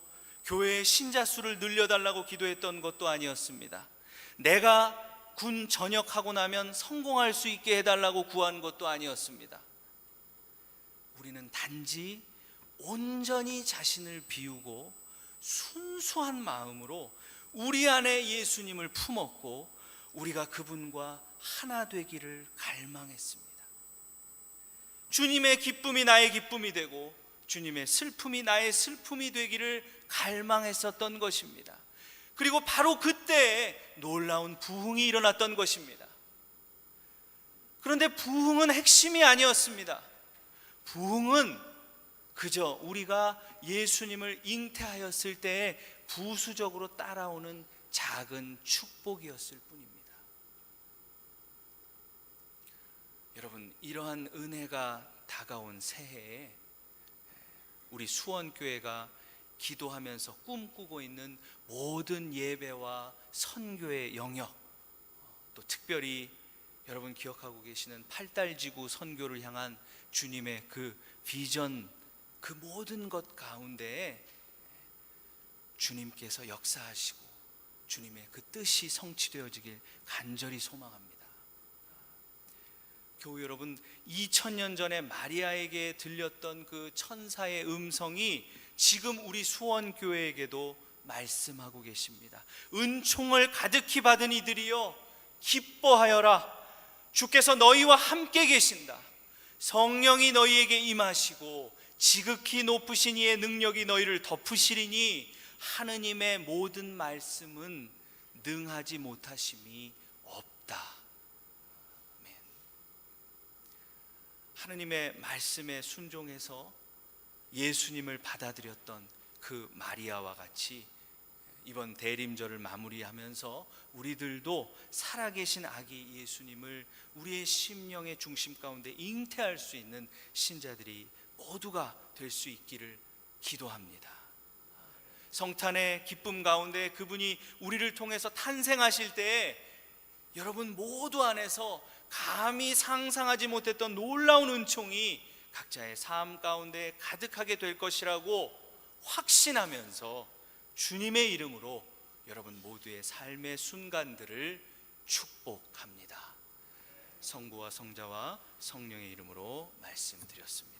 교회의 신자 수를 늘려달라고 기도했던 것도 아니었습니다. 내가 군 전역하고 나면 성공할 수 있게 해달라고 구한 것도 아니었습니다. 우리는 단지 온전히 자신을 비우고 순수한 마음으로 우리 안에 예수님을 품었고, 우리가 그분과 하나 되기를 갈망했습니다. 주님의 기쁨이 나의 기쁨이 되고 주님의 슬픔이 나의 슬픔이 되기를 갈망했었던 것입니다. 그리고 바로 그때에 놀라운 부흥이 일어났던 것입니다. 그런데 부흥은 핵심이 아니었습니다. 부흥은 그저 우리가 예수님을 잉태하였을 때에 부수적으로 따라오는 작은 축복이었을 뿐입니다. 여러분, 이러한 은혜가 다가온 새해에 우리 수원교회가 기도하면서 꿈꾸고 있는 모든 예배와 선교의 영역, 또 특별히 여러분 기억하고 계시는 팔달지구 선교를 향한 주님의 그 비전, 그 모든 것 가운데에 주님께서 역사하시고 주님의 그 뜻이 성취되어지길 간절히 소망합니다. 교우 여러분, 2000년 전에 마리아에게 들렸던 그 천사의 음성이 지금 우리 수원교회에게도 말씀하고 계십니다. 은총을 가득히 받은 이들이여 기뻐하여라. 주께서 너희와 함께 계신다. 성령이 너희에게 임하시고 지극히 높으신 이의 능력이 너희를 덮으시리니 하느님의 모든 말씀은 능하지 못하심이 없다. 아멘. 하느님의 말씀에 순종해서 예수님을 받아들였던 그 마리아와 같이 이번 대림절을 마무리하면서 우리들도 살아계신 아기 예수님을 우리의 심령의 중심 가운데 잉태할 수 있는 신자들이 모두가 될 수 있기를 기도합니다. 성탄의 기쁨 가운데 그분이 우리를 통해서 탄생하실 때에 여러분 모두 안에서 감히 상상하지 못했던 놀라운 은총이 각자의 삶 가운데 가득하게 될 것이라고 확신하면서 주님의 이름으로 여러분 모두의 삶의 순간들을 축복합니다. 성부와 성자와 성령의 이름으로 말씀드렸습니다.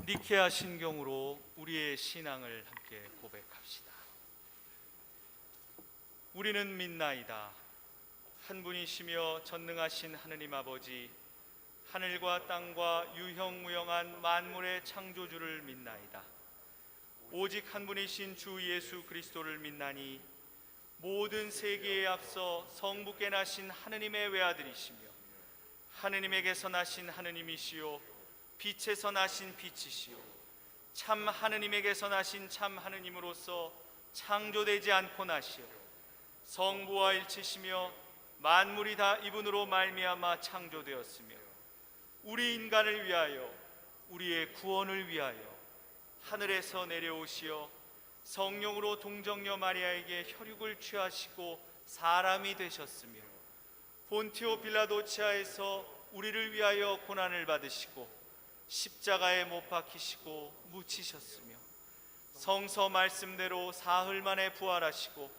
니케아 신경으로 우리의 신앙을 함께 고백합시다. 우리는 믿나이다. 한 분이시며 전능하신 하느님 아버지, 하늘과 땅과 유형무형한 만물의 창조주를 믿나이다. 오직 한 분이신 주 예수 그리스도를 믿나니 모든 세계에 앞서 성부께 나신 하느님의 외아들이시며 하느님에게서 나신 하느님이시요 빛에서 나신 빛이시요 참 하느님에게서 나신 참 하느님으로서 창조되지 않고 나시오 성부와 일치시며 만물이 다 이분으로 말미암아 창조되었으며 우리 인간을 위하여 우리의 구원을 위하여 하늘에서 내려오시어 성령으로 동정녀 마리아에게 혈육을 취하시고 사람이 되셨으며 본티오 빌라도 치하에서 우리를 위하여 고난을 받으시고 십자가에 못 박히시고 묻히셨으며 성서 말씀대로 사흘 만에 부활하시고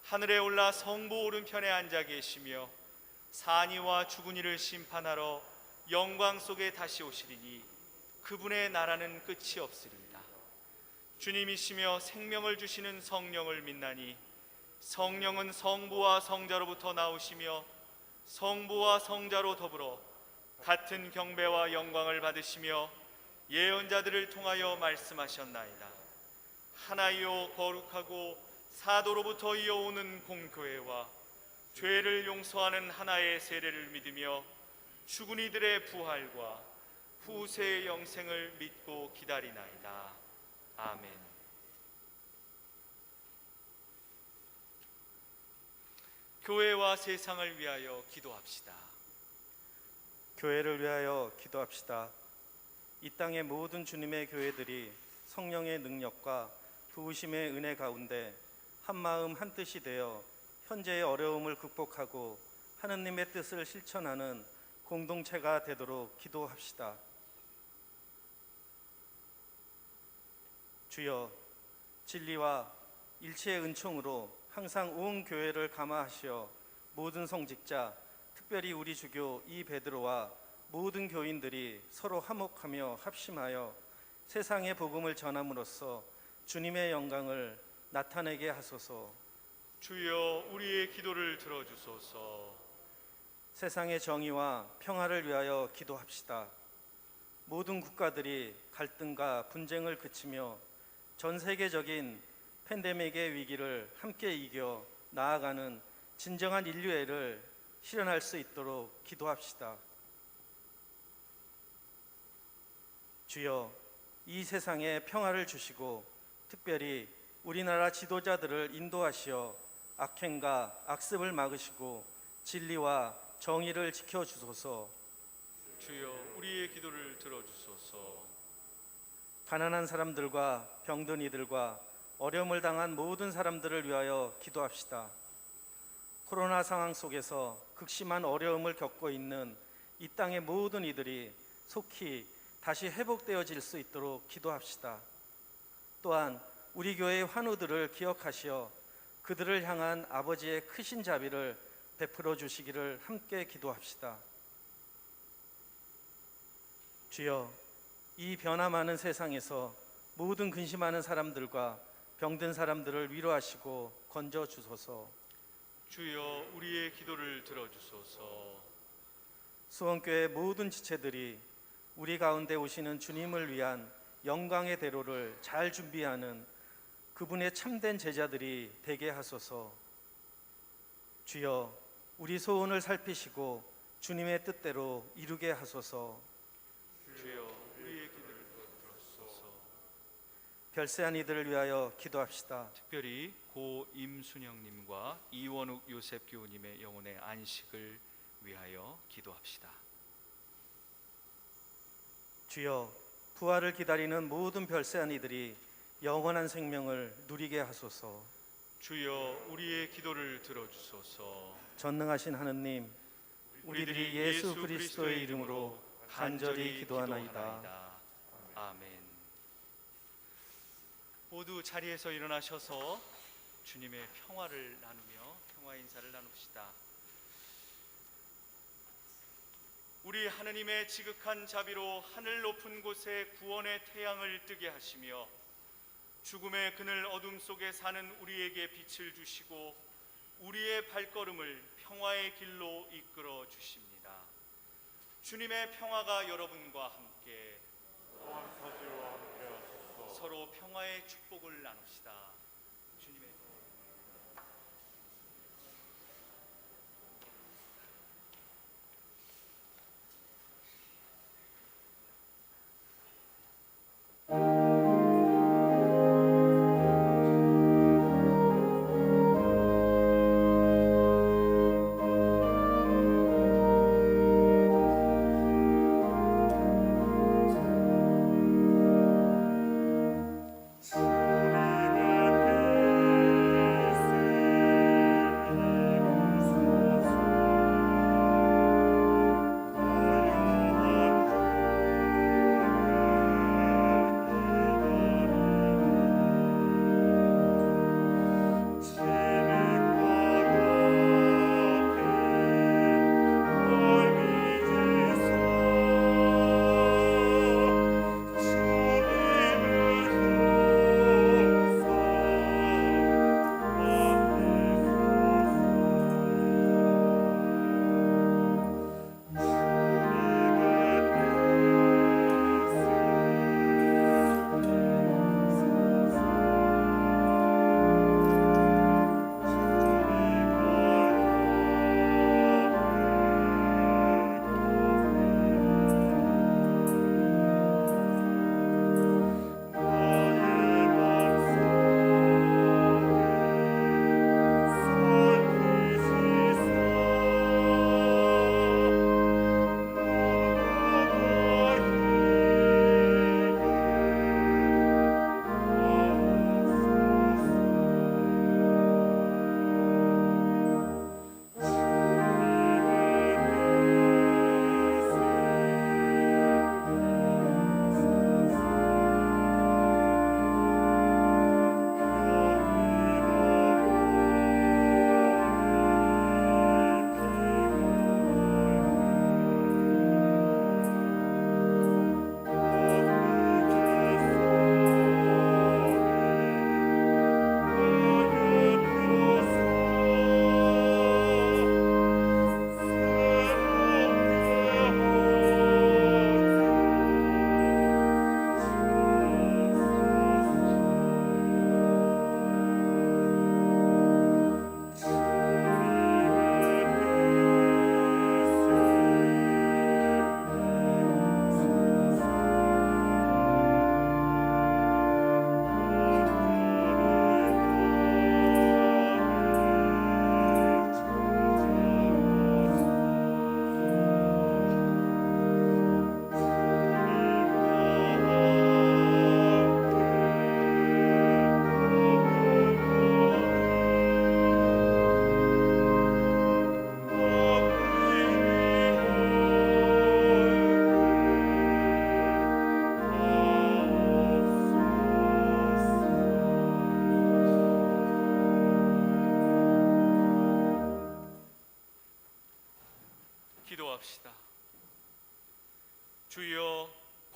하늘에 올라 성부 오른편에 앉아 계시며 산이와 죽은 이를 심판하러 영광 속에 다시 오시리니 그분의 나라는 끝이 없으리이다. 주님이시며 생명을 주시는 성령을 믿나니 성령은 성부와 성자로부터 나오시며 성부와 성자로 더불어 같은 경배와 영광을 받으시며 예언자들을 통하여 말씀하셨나이다. 하나이요 거룩하고 사도로부터 이어오는 공교회와 죄를 용서하는 하나의 세례를 믿으며 죽은 이들의 부활과 후세의 영생을 믿고 기다리나이다. 아멘. 교회와 세상을 위하여 기도합시다. 교회를 위하여 기도합시다. 이 땅의 모든 주님의 교회들이 성령의 능력과 부으심의 은혜 가운데 한마음 한뜻이 되어 현재의 어려움을 극복하고 하느님의 뜻을 실천하는 공동체가 되도록 기도합시다. 주여, 진리와 일체의 은총으로 항상 온 교회를 감화하시어 모든 성직자, 특별히 우리 주교 이 베드로와 모든 교인들이 서로 화목하며 합심하여 세상의 복음을 전함으로써 주님의 영광을 나타내게 하소서. 주여, 우리의 기도를 들어주소서. 세상의 정의와 평화를 위하여 기도합시다. 모든 국가들이 갈등과 분쟁을 그치며 전 세계적인 팬데믹의 위기를 함께 이겨 나아가는 진정한 인류애를 실현할 수 있도록 기도합시다. 주여, 이 세상에 평화를 주시고 특별히 우리나라 지도자들을 인도하시어 악행과 악습을 막으시고 진리와 정의를 지켜주소서. 주여, 우리의 기도를 들어주소서. 가난한 사람들과 병든 이들과 어려움을 당한 모든 사람들을 위하여 기도합시다. 코로나 상황 속에서 극심한 어려움을 겪고 있는 이 땅의 모든 이들이 속히 다시 회복되어질 수 있도록 기도합시다. 또한 우리 교회의 환우들을 기억하시어 그들을 향한 아버지의 크신 자비를 베풀어 주시기를 함께 기도합시다. 주여, 이 변화 많은 세상에서 모든 근심하는 사람들과 병든 사람들을 위로하시고 건져 주소서. 주여, 우리의 기도를 들어주소서. 수원교회 모든 지체들이 우리 가운데 오시는 주님을 위한 영광의 대로를 잘 준비하는 그분의 참된 제자들이 되게 하소서. 주여, 우리 소원을 살피시고 주님의 뜻대로 이루게 하소서. 주여, 우리의 기도를 들어주소서. 별세한 이들을 위하여 기도합시다. 특별히 고 임순영님과 이원욱 요셉 교우님의 영혼의 안식을 위하여 기도합시다. 주여, 부활을 기다리는 모든 별세한 이들이 영원한 생명을 누리게 하소서. 주여, 우리의 기도를 들어주소서. 전능하신 하느님, 우리들이 예수 그리스도의 이름으로 간절히 기도하나이다. 아멘. 모두 자리에서 일어나셔서 주님의 평화를 나누며 평화 인사를 나눕시다. 우리 하느님의 지극한 자비로 하늘 높은 곳에 구원의 태양을 뜨게 하시며 죽음의 그늘 어둠 속에 사는 우리에게 빛을 주시고 우리의 발걸음을 평화의 길로 이끌어 주십니다. 주님의 평화가 여러분과 함께 사지와 함께 하소서. 서로 평화의 축복을 나눕시다. 주님의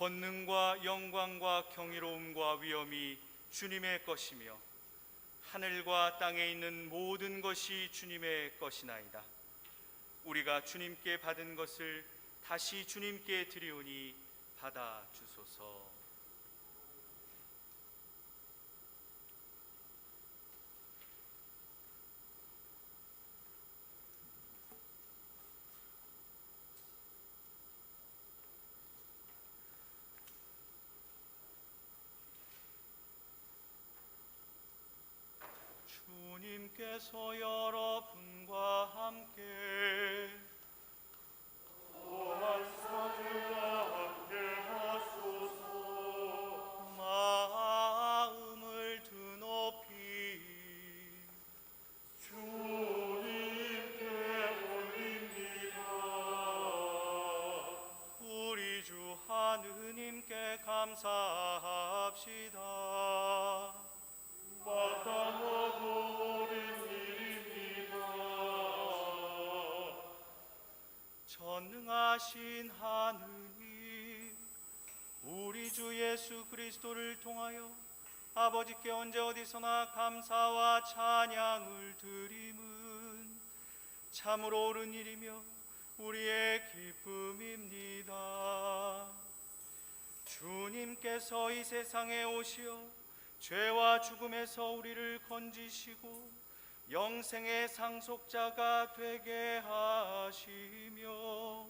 권능과 영광과 경이로움과 위엄이 주님의 것이며 하늘과 땅에 있는 모든 것이 주님의 것이나이다. 우리가 주님께 받은 것을 다시 주님께 드리오니 받아 주소서. 주님께서 여러분과 함께 마음을 드높이 주님께 올립니다. 우리 주 하느님께 감사합시다. 마땅하고 옳은 일입니다. 전능하신 하느님, 우리 주 예수 그리스도를 통하여 아버지께 언제 어디서나 감사와 찬양을 드림은 참으로 옳은 일이며 우리의 기쁨입니다. 주님께서 이 세상에 오시어 죄와 죽음에서 우리를 건지시고 영생의 상속자가 되게 하시며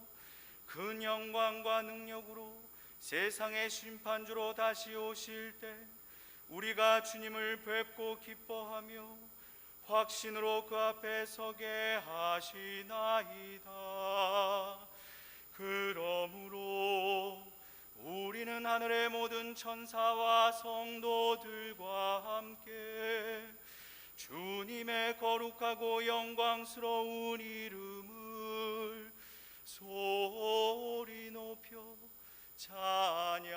큰 영광과 능력으로 세상의 심판주로 다시 오실 때 우리가 주님을 뵙고 기뻐하며 확신으로 그 앞에 서게 하시나이다. 그러므로 우리는 하늘의 모든 천사와 성도들과 함께 주님의 거룩하고 영광스러운 이름을 소리 높여 찬양하나이다.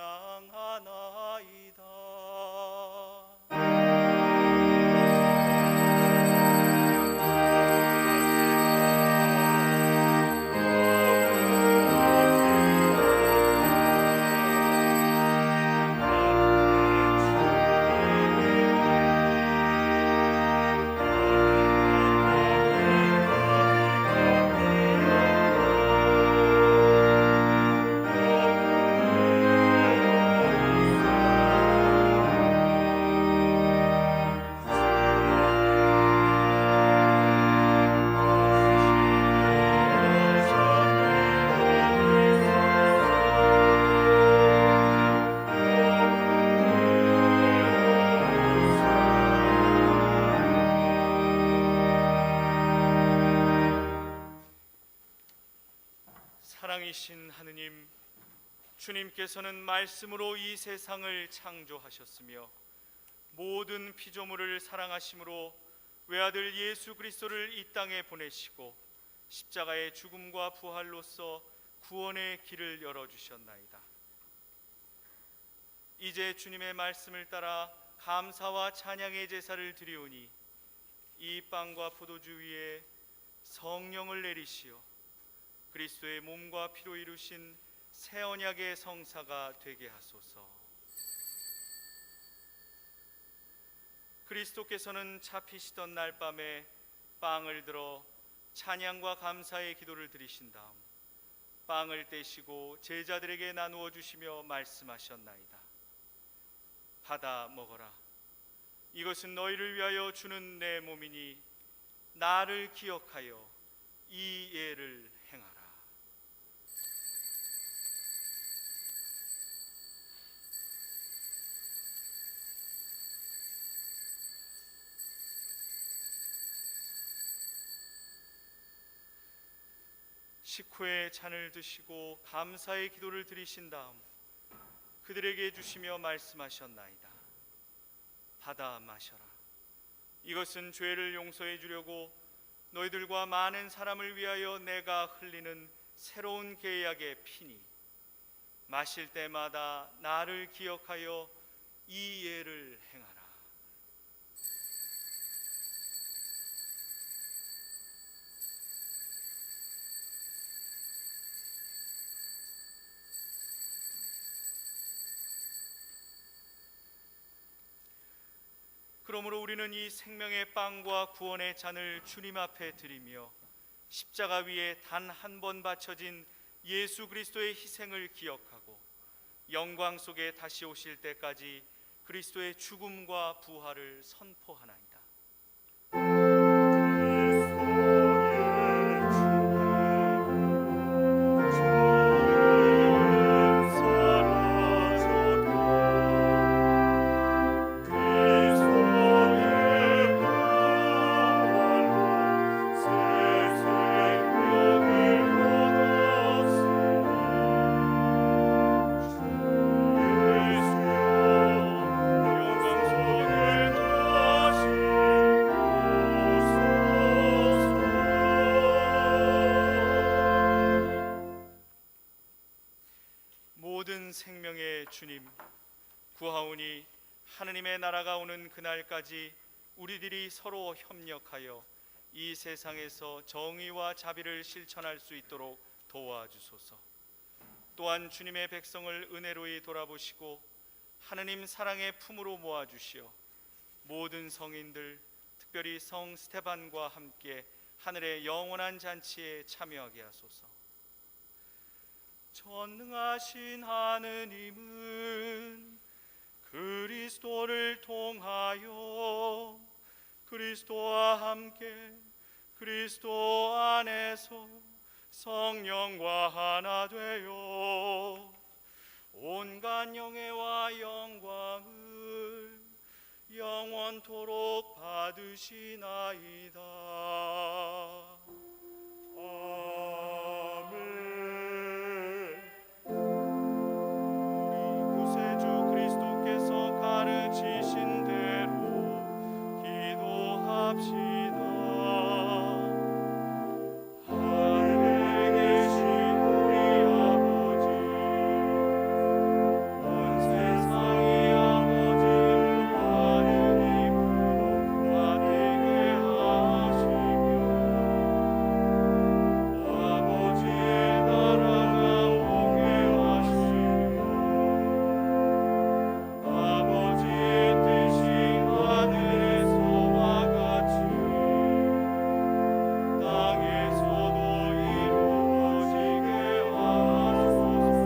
사랑이신 하느님, 주님께서는 말씀으로 이 세상을 창조하셨으며 모든 피조물을 사랑하심으로 외아들 예수 그리스도를 이 땅에 보내시고 십자가의 죽음과 부활로서 구원의 길을 열어주셨나이다. 이제 주님의 말씀을 따라 감사와 찬양의 제사를 드리오니 이 빵과 포도주 위에 성령을 내리시어 그리스도의 몸과 피로 이루신 새 언약의 성사가 되게 하소서. 그리스도께서는 잡히시던 날 밤에 빵을 들어 찬양과 감사의 기도를 드리신 다음 빵을 떼시고 제자들에게 나누어 주시며 말씀하셨나이다. 받아 먹어라. 이것은 너희를 위하여 주는 내 몸이니 나를 기억하여 이 예를 행하라. 식후에 잔을 드시고 감사의 기도를 드리신 다음 그들에게 주시며 말씀하셨나이다. 받아 마셔라. 이것은 죄를 용서해 주려고 너희들과 많은 사람을 위하여 내가 흘리는 새로운 계약의 피니 마실 때마다 나를 기억하여 이 예를 행하라. 그러므로 우리는 이 생명의 빵과 구원의 잔을 주님 앞에 드리며 십자가 위에 단 한 번 바쳐진 예수 그리스도의 희생을 기억하고 영광 속에 다시 오실 때까지 그리스도의 죽음과 부활을 선포하나이다. 모든 생명의 주님, 구하오니 하느님의 나라가 오는 그날까지 우리들이 서로 협력하여 이 세상에서 정의와 자비를 실천할 수 있도록 도와주소서. 또한 주님의 백성을 은혜로이 돌아보시고 하느님 사랑의 품으로 모아주시어 모든 성인들, 특별히 성 스테반과 함께 하늘의 영원한 잔치에 참여하게 하소서. 전능하신 하느님은 그리스도를 통하여 그리스도와 함께 그리스도 안에서 성령과 하나 되어 온갖 영예와 영광을 영원토록 받으시나이다. 아멘. 우리 구세주 그리스도께서 가르치신 대로 기도합시다. 하늘에 계신 우리 아버지, 온 세상이 아버지로 하는 입으로 받게 하시며 아버지의 나라가 오게 하시며 아버지의 뜻이 하늘에서와 같이 땅에서도 이루어지게 하소서.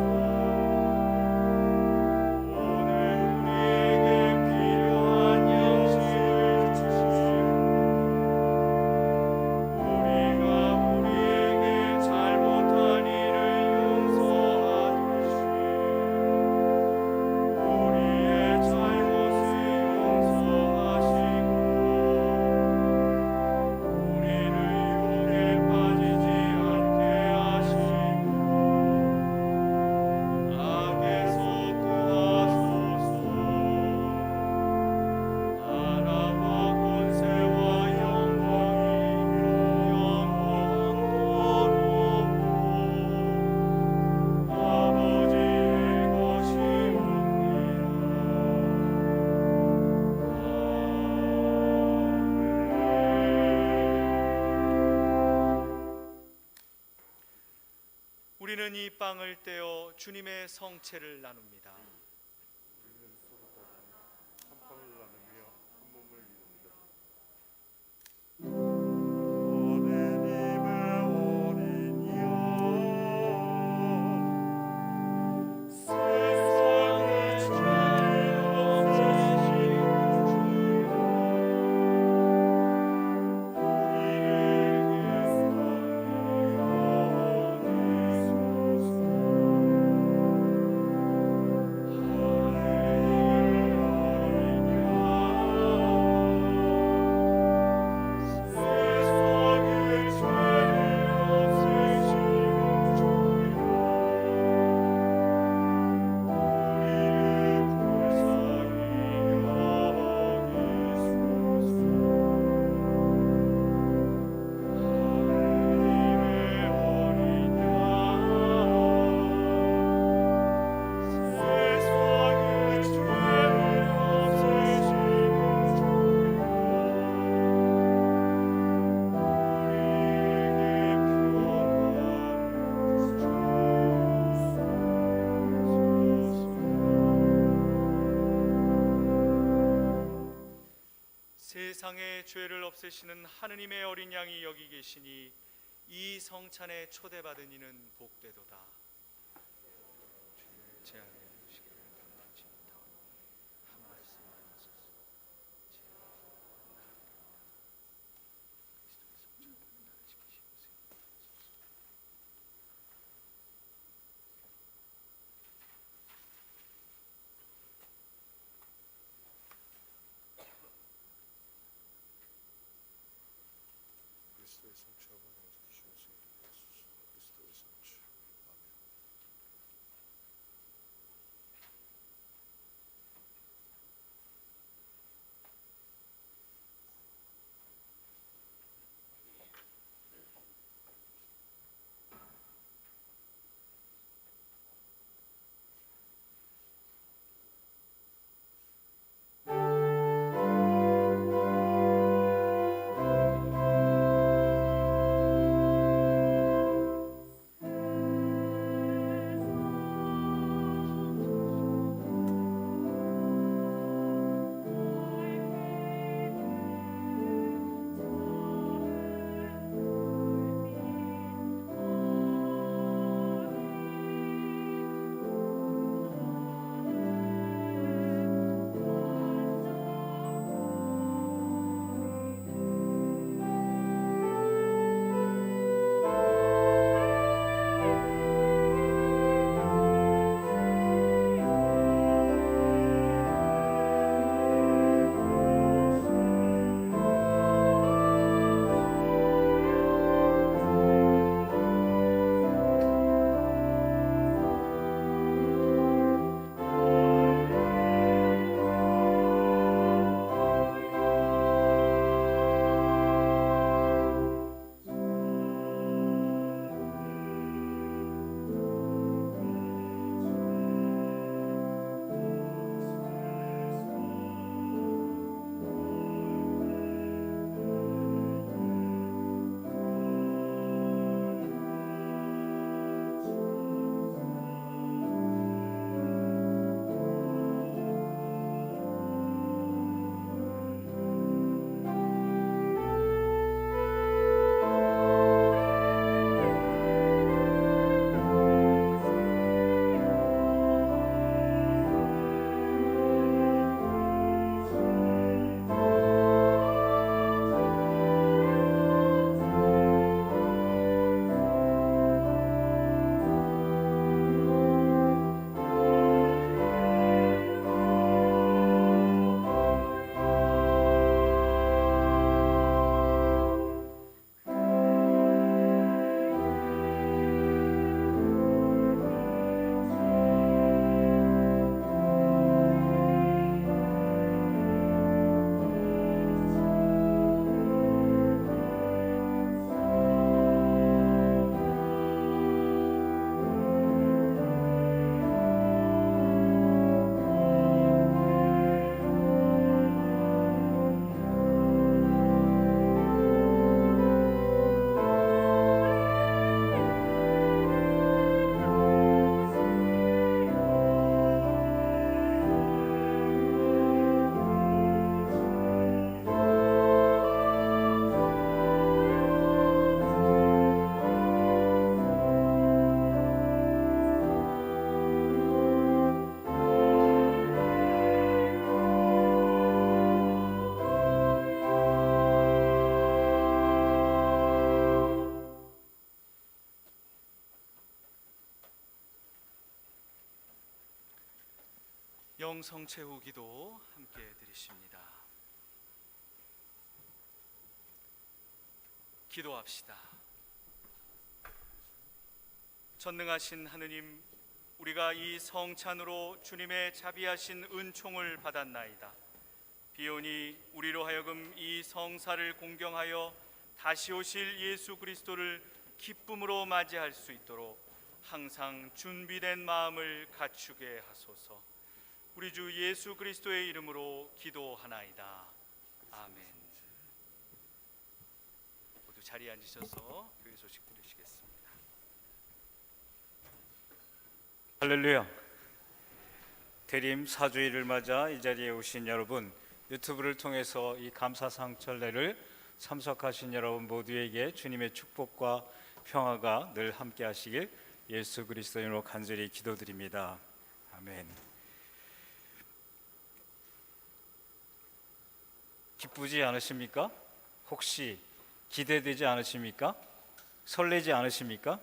오늘 우리에게 필요한 양식을 주시고 우리가 우리에게 잘못한 일을 용서하듯이 우리의 잘못을 용서하시고 우리를 유혹에 빠지지 않게 하시고 악에서 구하소서. 나라와 권세와 영광이 영원토록 아버지의 것이옵니다. 우리는 이 빵을 떼어 주님의 성체를 나눕니다. 우리는 서로 한 빵을 나누며 한 몸을 이룹니다. 하느님의 어린 양, 세상을 죄 없으신 주여, 우리를 계속하여 내소서. 세상의 죄를 없애시는 하느님의 어린 양이 여기 계시니 이 성찬에 초대받은 이는 복되도다. 주님의 제 안에 오시기를 간절히 바라옵니다. 한 말씀만 하소서. 제 안에 그리스도의 성찬을 나를 지키시옵소서. 그리스도의 성취하고 지키시옵소서. 그리스도의 성취. 아멘. 영성체 후 기도 함께 드리십니다. 기도합시다. 전능하신 하느님, 우리가 이 성찬으로 주님의 자비하신 은총을 받았나이다. 비오니 우리로 하여금 이 성사를 공경하여 다시 오실 예수 그리스도를 기쁨으로 맞이할 수 있도록 항상 준비된 마음을 갖추게 하소서. 우리 주 예수 그리스도의 이름으로 기도하나이다. 아멘. 모두 자리에 앉으셔서 교회 소식 들으시겠습니다. 할렐루야. 대림 사주일을 맞아 이 자리에 오신 여러분, 유튜브를 통해서 이 감사상철례를 참석하신 여러분 모두에게 주님의 축복과 평화가 늘 함께 하시길 예수 그리스도 이름으로 간절히 기도드립니다. 아멘. 기쁘지 않으십니까? 혹시 기대되지 않으십니까? 설레지 않으십니까?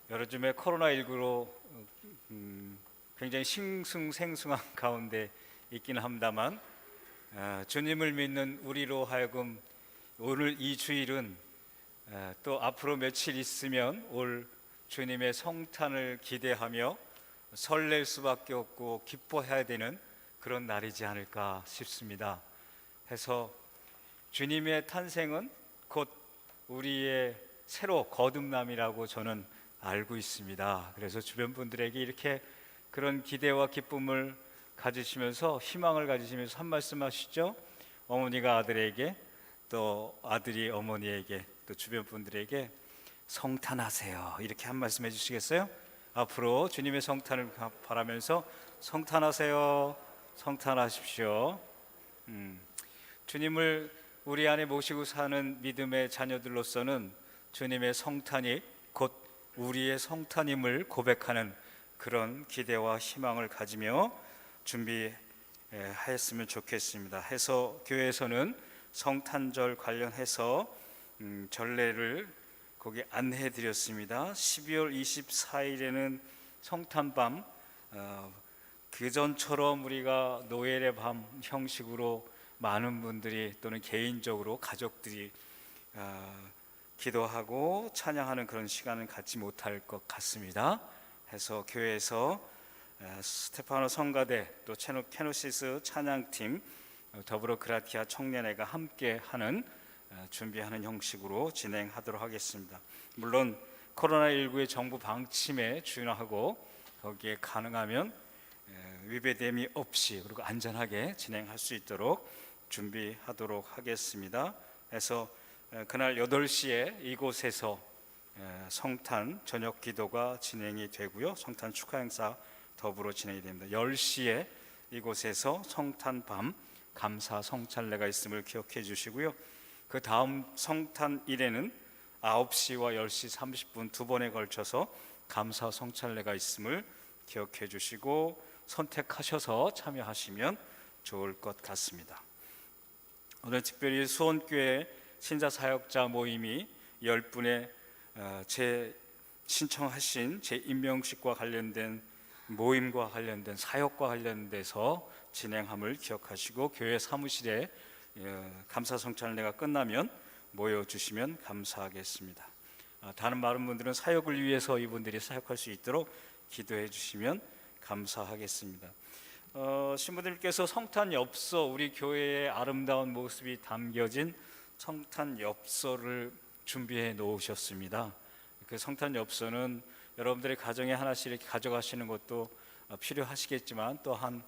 요즘에 코로나19로 굉장히 싱숭생숭한 가운데 있기는 합니다만 주님을 믿는 우리로 하여금 오늘 이 주일은 또 앞으로 며칠 있으면 올 주님의 성탄을 기대하며 설렐 수밖에 없고 기뻐해야 되는 그런 날이지 않을까 싶습니다. 해서 주님의 탄생은 곧 우리의 새로 거듭남이라고 저는 알고 있습니다. 그래서 주변 분들에게 이렇게 그런 기대와 기쁨을 가지시면서 희망을 가지시면서 한 말씀 하시죠. 어머니가 아들에게 또 아들이 어머니에게 또 주변 분들에게 성탄하세요 이렇게 한 말씀 해주시겠어요? 앞으로 주님의 성탄을 바라면서 성탄하세요, 성탄하십시오. 주님을 우리 안에 모시고 사는 믿음의 자녀들로서는 주님의 성탄이 곧 우리의 성탄임을 고백하는 그런 기대와 희망을 가지며 준비하였으면 좋겠습니다. 해서 교회에서는 성탄절 관련해서 전례를 거기 안내해 드렸습니다. 12월 24일에는 성탄밤, 그전처럼 우리가 노엘의 밤 형식으로 많은 분들이 또는 개인적으로 가족들이 기도하고 찬양하는 그런 시간을 갖지 못할 것 같습니다. 해서 교회에서 스테파노 성가대 또 케노시스 찬양팀 더불어 그라티아 청년회가 함께 하는 준비하는 형식으로 진행하도록 하겠습니다. 물론 코로나19의 정부 방침에 준하고 거기에 가능하면 위배됨이 없이 그리고 안전하게 진행할 수 있도록 준비하도록 하겠습니다. 해서 그날 8시에 이곳에서 성탄 저녁 기도가 진행이 되고요. 성탄 축하 행사 더불어 진행이 됩니다. 10시에 이곳에서 성탄 밤 감사 성찬례가 있음을 기억해 주시고요. 그 다음 성탄일에는 9시와 10시 30분 두 번에 걸쳐서 감사 성찬례가 있음을 기억해 주시고 선택하셔서 참여하시면 좋을 것 같습니다. 오늘 특별히 수원교회 신자사역자 모임이 10분의 제 신청하신 제 임명식과 관련된 모임과 관련된 사역과 관련돼서 진행함을 기억하시고 교회 사무실에 감사 성찬례가 끝나면 모여주시면 감사하겠습니다. 다른 많은 분들은 사역을 위해서 이분들이 사역할 수 있도록 기도해 주시면 감사하겠습니다. 신부들께서 성탄 엽서, 우리 교회의 아름다운 모습이 담겨진 성탄 엽서를 준비해 놓으셨습니다. 그 성탄 엽서는 여러분들의 가정에 하나씩 이렇게 가져가시는 것도 필요하시겠지만 또한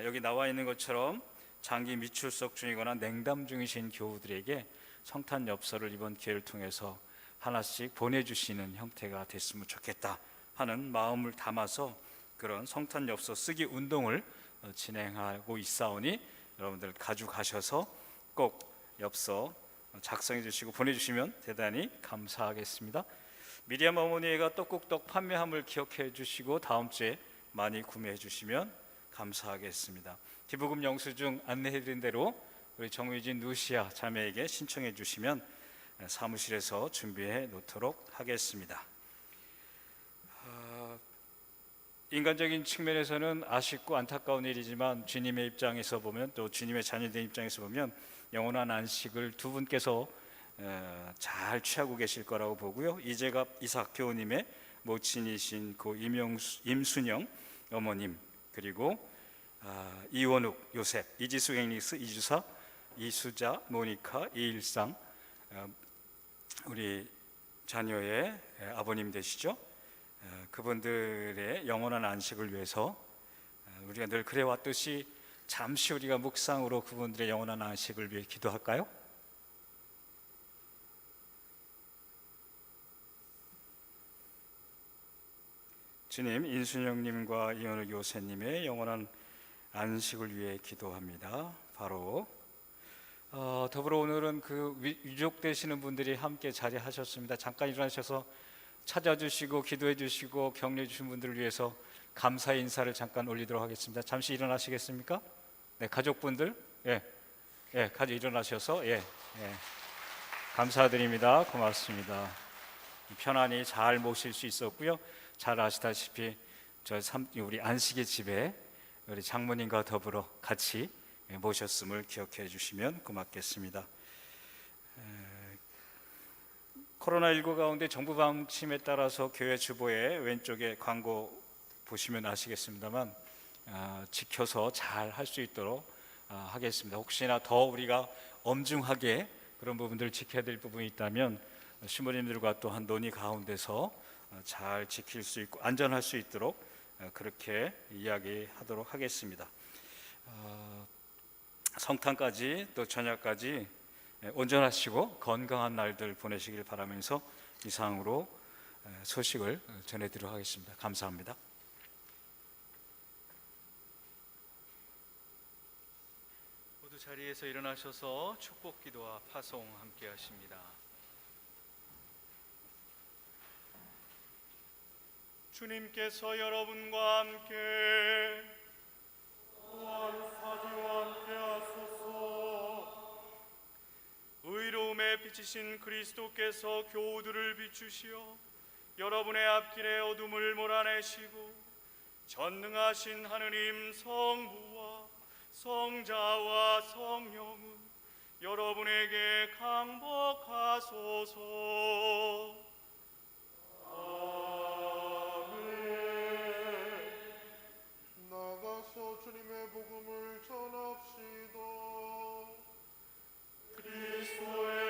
여기 나와 있는 것처럼 장기 미출석 중이거나 냉담 중이신 교우들에게 성탄 엽서를 이번 기회를 통해서 하나씩 보내주시는 형태가 됐으면 좋겠다 하는 마음을 담아서 그런 성탄 엽서 쓰기 운동을 진행하고 있사오니 여러분들 가져가셔서 꼭 엽서 작성해 주시고 보내주시면 대단히 감사하겠습니다. 미리암 어머니가 떡국떡 판매함을 기억해 주시고 다음 주에 많이 구매해 주시면 감사하겠습니다. 기부금 영수증 안내해 드린 대로 우리 정유진 누시아 자매에게 신청해 주시면 사무실에서 준비해 놓도록 하겠습니다. 인간적인 측면에서는 아쉽고 안타까운 일이지만 주님의 입장에서 보면 또 주님의 자녀된 입장에서 보면 영원한 안식을 두 분께서 잘 취하고 계실 거라고 보고요. 이재갑 이삭 교우님의 모친이신 고 임순영 어머님, 그리고 이원욱 요셉, 이지수 앵리스 이주사, 이수자 모니카 이일상 우리 자녀의 아버님 되시죠. 그분들의 영원한 안식을 위해서 우리가 늘 그래왔듯이 잠시 우리가 묵상으로 그분들의 영원한 안식을 위해 기도할까요? 주님, 인순영님과 이현우 교사님의 영원한 안식을 위해 기도합니다. 바로 더불어 오늘은 그 유족 되시는 분들이 함께 자리하셨습니다. 잠깐 일어나셔서 찾아주시고 기도해 주시고 격려해 주신 분들을 위해서 감사의 인사를 잠깐 올리도록 하겠습니다. 잠시 일어나시겠습니까? 네, 가족분들, 가족 일어나셔서 감사드립니다. 고맙습니다. 편안히 잘 모실 수 있었고요. 잘 아시다시피 우리 안식의 집에 우리 장모님과 더불어 같이 모셨음을 기억해 주시면 고맙겠습니다. 코로나19 가운데 정부 방침에 따라서 교회 주보의 왼쪽에 광고 보시면 아시겠습니다만 지켜서 잘 할 수 있도록 하겠습니다. 혹시나 더 우리가 엄중하게 그런 부분들을 지켜야 될 부분이 있다면 신부님들과 또한 논의 가운데서 잘 지킬 수 있고 안전할 수 있도록 그렇게 이야기하도록 하겠습니다. 성탄까지 또 저녁까지 온전하시고 건강한 날들 보내시길 바라면서 이상으로 소식을 전해드리도록 하겠습니다. 감사합니다. 모두 자리에서 일어나셔서 축복 기도와 파송 함께 하십니다. 주님께서 여러분과 함께 또한 사지와 함께 하소서. 의로움에 비치신 그리스도께서 교우들을 비추시어 여러분의 앞길에 어둠을 몰아내시고 전능하신 하느님 성부와 성자와 성령은 여러분에게 강복하소서. 나가서 주님의 복음을 전합시다. 그리스도의